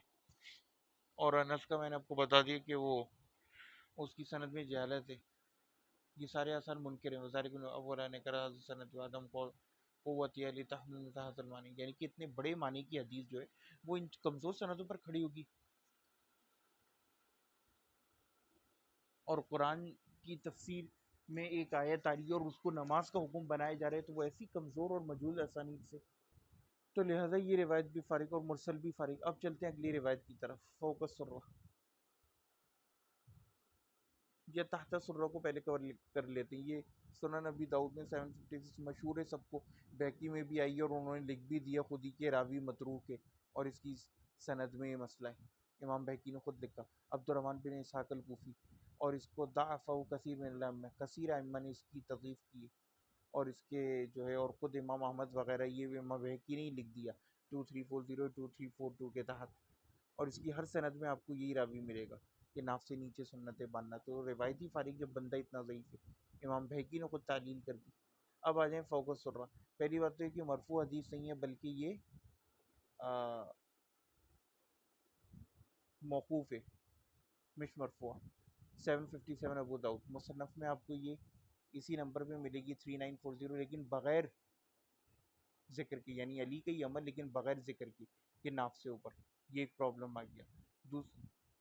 اور انس کا میں نے آپ کو بتا دیا کہ وہ اس کی سند میں جہالت ہے. یہ سارے آثار منکر ہیں. وزارت اولا نے کرا سند آدم کو قوت علی تحمل تحت المانی، یعنی کہ اتنے بڑے معنی کی حدیث جو ہے وہ ان کمزور سندوں پر کھڑی ہوگی. اور قرآن کی تفسیر میں ایک آیت آ رہی ہے اور اس کو نماز کا حکم بنایا جا رہا ہے، تو وہ ایسی کمزور اور مجہول اسانید سے، تو لہٰذا یہ روایت بھی فارغ اور مرسل بھی فارغ. اب چلتے ہیں اگلی روایت کی طرف. فوق السرہ یا تحت سرہ کو پہلے کور کر لیتے ہیں. یہ سنن نبی داؤد میں 756 مشہور ہے سب کو، بیکی میں بھی آئی ہے، اور انہوں نے لکھ بھی دیا خود ہی کے راوی متروک ہے، اور اس کی سند میں یہ مسئلہ ہے. امام بیکی نے خود لکھا عبد الرحمن بن اسحاق الکوفی، اور اس کو ضعفہ کثیر من الائمہ، کثیر ائمہ نے اس کی تضعیف کی، اور اس کے جو ہے اور خود امام احمد وغیرہ، یہ امام بیکی نے ہی لکھ دیا 2340 2342 کے تحت. اور اس کی ہر سند میں آپ کو یہی راوی ملے گا کہ ناف سے نیچے سنتیں باندھنا. تو روایتی فارغ جب بندہ اتنا ضعیف ہے، امام بہقی نے خود تعلیل کر دی. اب آ جائیں فوق السرہ. پہلی بات تو یہ کہ مرفوع حدیث نہیں ہے، بلکہ یہ موقوف ہے، مش مرفوع. 757 ابو داؤد مصنف میں آپ کو یہ اسی نمبر پہ ملے گی 3940، لیکن بغیر ذکر کی، یعنی علی کا ہی عمل لیکن بغیر ذکر کی کہ ناف سے اوپر. یہ ایک پرابلم آ گیا.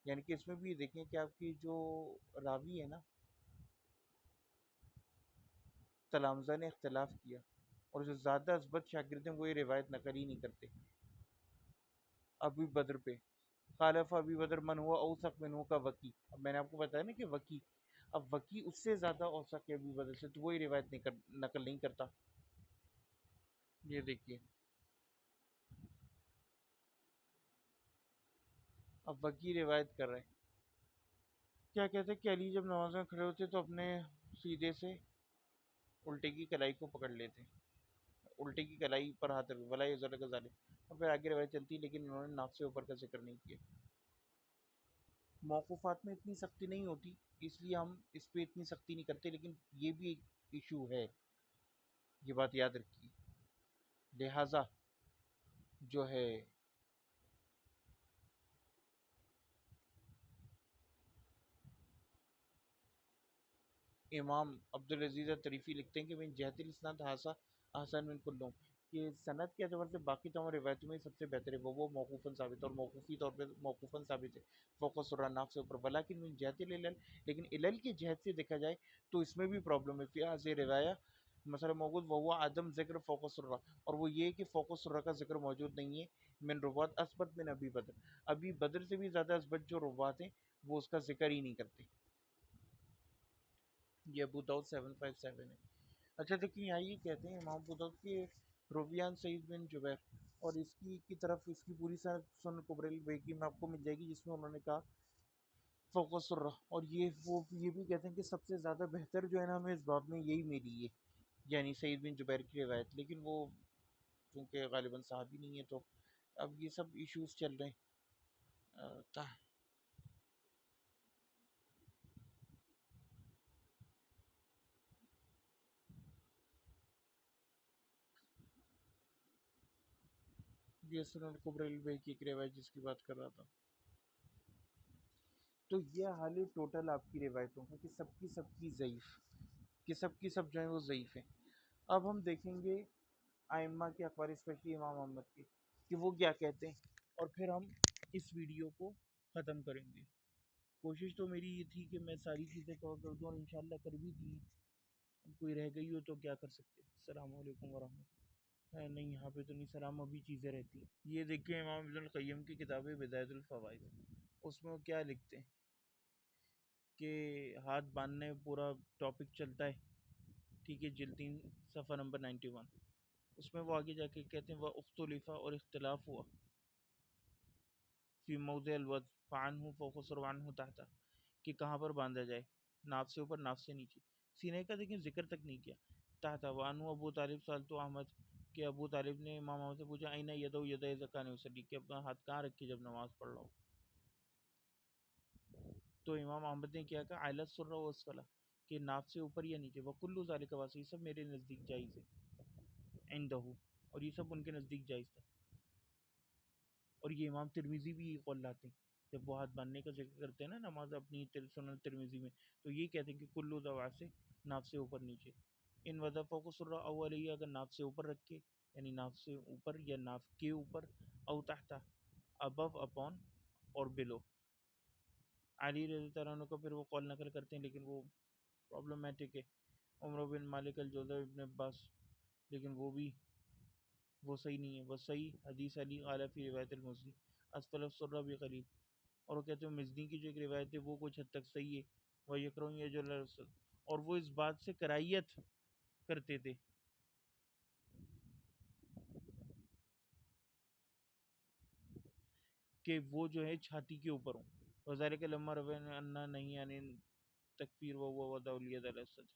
یعنی کہ اس میں بھی دیکھیں کہ آپ کی جو راوی ہے نا، تلامذہ نے اختلاف کیا، اور جو زیادہ اثبت شاگرد ہیں وہ یہ روایت نقل ہی نہیں کرتے. ابی بدر پہ خالف ابی بدر من ہوا اوثق من ہو کا وکی. اب میں نے آپ کو بتایا نا کہ وکی، اب وکی اس سے زیادہ اوثق ہے ابی بدر سے، تو وہی روایت نقل نہیں کرتا. یہ دیکھیے اب وکی روایت کر رہے ہیں. کیا کہتے ہیں کہ علی جب نماز میں کھڑے ہوتے تو اپنے سیدھے سے الٹے کی کلائی کو پکڑ لیتے، الٹے کی کلائی پر ہاتھ رکھ ولا یزال کا ظالم. اور پھر آگے روایت چلتی، لیکن انہوں نے ناف سے اوپر کا ذکر نہیں کیا. موقوفات میں اتنی سختی نہیں ہوتی، اس لیے ہم اس پہ اتنی سختی نہیں کرتے، لیکن یہ بھی ایک ایشو ہے، یہ بات یاد رکھیے. لہٰذا جو ہے امام عبدالعزیز طریفی لکھتے ہیں کہ من جہت الاسناد حاسا احسن من کلہم، کہ سند کے اعتبار سے باقی تمام روایتوں میں سب سے بہتر ہے وہ موقوفاً ثابت ہے، اور موقوفی طور پہ موقوفاً ثابت ہے فوق سرہ ناف سے اوپر. ولیکن من جہت العلل، لیکن علل کی جہت سے دیکھا جائے تو اس میں بھی پرابلم ہے. فی ہذہ روایہ مثلا موجود وہ عدم ذکر فوق سرہ، اور وہ یہ کہ فوق سرہ کا ذکر موجود نہیں ہے. من روات اثبت من ابی بدر، ابی بدر سے بھی زیادہ اثبت جو روات ہیں وہ اس کا ذکر ہی نہیں کرتے. یہ ابو داؤد 757 ہے. اچھا دیکھیں یہاں یہ کہتے ہیں امام ابو داؤد کے رویان سعید بن جبیر، اور اس کی طرف اس کی پوری سنن کبری البیہقی میں آپ کو مل جائے گی، جس میں انہوں نے کہا فوق السرہ. اور یہ بھی کہتے ہیں کہ سب سے زیادہ بہتر جو ہے نا ہمیں اس باب میں یہی ملی ہے، یعنی سعید بن جبیر کی روایت. لیکن وہ چونکہ غالباً صحابی نہیں ہے، تو اب یہ سب ایشوز چل رہے ہیں. یہ سنن کبری البیہقی کی روایت جس کی بات کر رہا تھا. تو یہ حال ہے ٹوٹل آپ کی روایتوں کا، کہ سب کی ضعیف، کہ سب کی سب جو ہیں وہ ضعیف ہیں. اب ہم دیکھیں گے ائمہ کے اقوال، اسپیشلی امام احمد کے، کہ وہ کیا کہتے ہیں، اور پھر ہم اس ویڈیو کو ختم کریں گے. کوشش تو میری یہ تھی کہ میں ساری چیزیں کور کر دوں، اور انشاءاللہ کر بھی دی. کوئی رہ گئی ہو تو کیا کر سکتے. السلام علیکم ورحمۃ. نہیں یہاں پہ تو نہیں سلام، ابھی چیزیں رہتی ہیں. یہ دیکھیں امام ابن القیم کی کتاب ہے بدایۃ الفوائد، اس میں وہ کیا لکھتے ہیں کہ ہاتھ باندھنے پورا ٹاپک چلتا ہے، ٹھیک ہے، جلد 3 صفحہ نمبر 91. اس میں وہ آگے جا کے کہتے ہیں وہ اختلفہ، اور اختلاف ہوا فی موضع الوضع فعنہ فوق سروعنہ تحت، کہ کہاں پر باندھا جائے، ناف سے اوپر ناف سے نیچے. سینے کا دیکھیں ذکر تک نہیں کیا. تحت وعنہ ابو طالب سالت احمد، کہ ابو طالب نے امام احمد سے پوچھا اینا یدو ید زکان وسلی، کہ اپنا ہاتھ کہاں رکھے جب نماز پڑھ رہا ہو. تو امام احمد نے کیا کہا علی السر و اسفلا، کہ ناف سے اوپر یا نیچے، وکل ذالک واسع، یہ سب میرے نزدیک جائز ہے عندہ، اور یہ سب ان کے نزدیک جائز تھا۔ اور یہ امام ترمذی بھی یہ قول لاتے ہیں، جب وہ ہاتھ باندھنے کا ذکر کرتے ہیں نا نماز اپنی سنن ترمذی میں، تو یہ کہتے ہیں کہ کلو دوا سے ناف سے اوپر نیچے، ان وضع فوق سرہ او علیہ، اگر ناف سے اوپر رکھے یعنی ناف سے اوپر یا ناف کے اوپر، او تحت ابو اپون اور بلو۔ علی رضی اللہ عنہ کا پھر وہ قول نقل کرتے ہیں لیکن وہ پرابلمٹک ہے، عمر بن مالک الجوزہ ابن عباس، لیکن وہ صحیح نہیں ہے، وہ صحیح حدیث علی قال فی روایت المزنی اسفل السرہ بقلیل، اور وہ کہتے ہیں مزنی کی جو ایک روایت ہے وہ کچھ حد تک صحیح ہے، وہ یکرون یجل الرسل، اور وہ اس بات سے کراہیت کرتے تھے کہ وہ جو ہے چھاتی کے اوپر ہوں، وذالک لما روینا انا نہیں یعنی تکفیر و وضع الید علی الصدر۔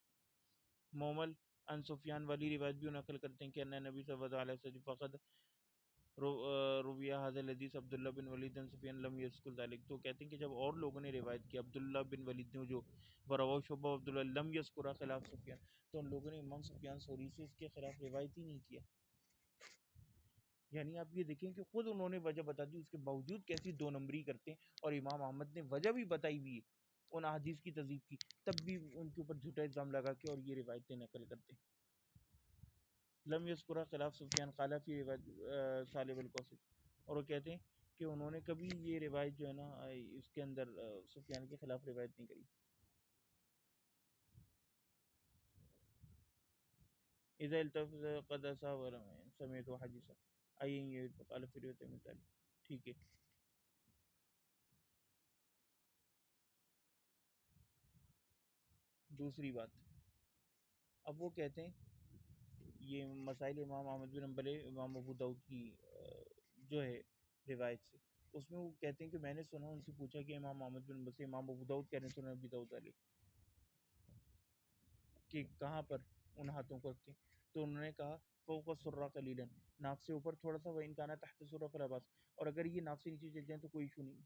مومل ان سفیان والی روایت بھی نقل کرتے ہیں کہ انہ نبی صلی اللہ علیہ وسلم فقط رویہ حاضر الحدیث عبداللہ بن ولید سفیان لم یذکر ذلک، تو کہتے ہیں کہ جب اور لوگوں نے روایت کی عبداللہ بن ولید نے جو وروا شعبہ عبداللہ لم یذکر خلاف سفیان، تو ان لوگوں نے امام سفیان ثوری سے اس کے خلاف روایت ہی نہیں کیا۔ یعنی آپ یہ دیکھیں کہ خود انہوں نے وجہ بتا دی، اس کے باوجود کیسی دو نمبری کرتے ہیں، اور امام احمد نے وجہ بھی بتائی ہوئی ہے ان احادیث کی تضعیف کی، تب بھی ان کے اوپر جھوٹا الزام لگا کے اور یہ روایتیں نقل کرتے ہیں۔ لم یذکر خلاف سفیان قال فی روایت صالح القوسی، اور وہ کہتے ہیں کہ انہوں نے کبھی یہ روایت جو ہے نا اس کے اندر سفیان کے خلاف روایت نہیں کری۔ اذا التفت قد اصاب سمیت حدیثہ آئیں گے قال فی روایت مثال، ٹھیک ہے۔ دوسری بات، اب وہ کہتے ہیں یہ مسائل امام احمد بن حنبل امام ابو داؤد کی جو ہے روایت سے، اس میں وہ کہتے ہیں کہ میں نے سنا، ان سے پوچھا کہ امام احمد بن حنبل سے امام ابو داؤد کہنے سنا ابی داؤد علیہ کہ کہاں پر ان ہاتھوں کو رکھیں، تو انہوں نے کہا فوق السرہ قلیلا، ناف سے اوپر تھوڑا سا، وَإِنْ كَانَ تحت سرہ فلا بأس، اور اگر یہ ناف سے نیچے چل جائیں تو کوئی ایشو نہیں۔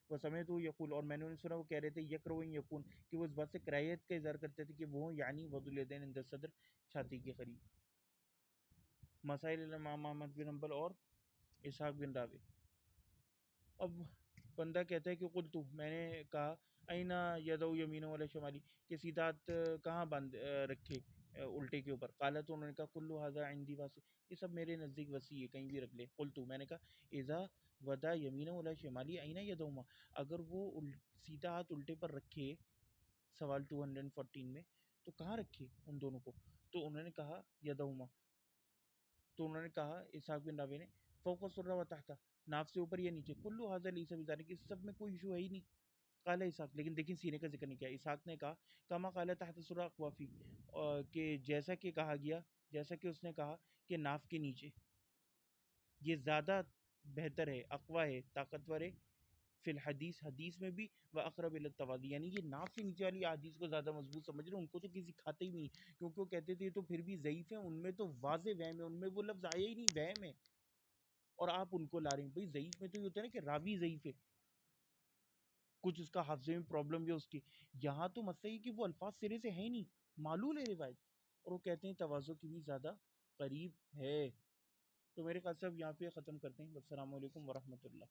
وسمعت یقول، اور میں نے انہیں سنا وہ کہہ رہے تھے یکرہ ان یکون، کہ وہ اس بات سے کراہیت کا اظہار کرتے تھے کہ وہ یعنی وضع الیدین عند الصدر، چھاتی کے قریب۔ مسائل امام احمد بن حنبل اور اسحاق بن راوی، اب بندہ کہتا ہے کہ قلت، میں نے کہا اینا یدو یمین ولا شمالی، کہ سیدھا ہاتھ کہاں باندھ رکھے الٹے کے اوپر، قالا، تو انہوں نے کہا کلو ھذا عندی واسع، یہ سب میرے نزدیک وسیع ہے، کہیں بھی رکھ لے۔ قلت، میں نے کہا اذا ودا یمین ولا شمالی اینا یدہما، اگر وہ سیدھا ہاتھ الٹے پر رکھے، سوال 214 میں، تو کہاں رکھے ان دونوں کو، تو انہوں نے کہا یدہما، تو انہوں نے کہا اسحاق بن راوی نے فوق السرہ و تحت، ناف سے اوپر یا نیچے، کلو ھذا لیس بذالک، اس سب میں کوئی ایشو ہے ہی نہیں۔ قال اسحاق، لیکن دیکھیں سینے کا ذکر نہیں کیا، اسحاق نے کہا کما قال تحت سرہ اقوافی، کہ جیسا کہ کہا گیا، جیسا کہ اس نے کہا کہ ناف کے نیچے، یہ زیادہ بہتر ہے، اقوی ہے، طاقتور ہے، فی الحدیث، حدیث میں بھی، وہ اقرب الی التوادی، یعنی یہ ناف سے نیچے والی حدیث کو زیادہ مضبوط سمجھ رہے ہیں، ان کو تو کسی کھاتے ہی نہیں، کیونکہ وہ کہتے تھے یہ تو پھر بھی ضعیف ہیں، ان میں تو واضح وہم ہے، ان میں وہ لفظ آیا ہی نہیں وہم ہے، اور آپ ان کو لا رہے ہیں۔ بھائی ضعیف میں تو یہ ہوتا ہے نا کہ راوی ضعیف ہے، کچھ اس کا حافظے میں پرابلم بھی ہے اس کی، یہاں تو مسئلہ یہ کہ وہ الفاظ سرے سے ہیں ہی نہیں، معلول ہے روایت، اور وہ کہتے ہیں تواضع کی بھی زیادہ قریب ہے۔ تو میرے خیال سے اب یہاں پہ ختم کرتے ہیں۔ السلام علیکم ورحمۃ اللہ۔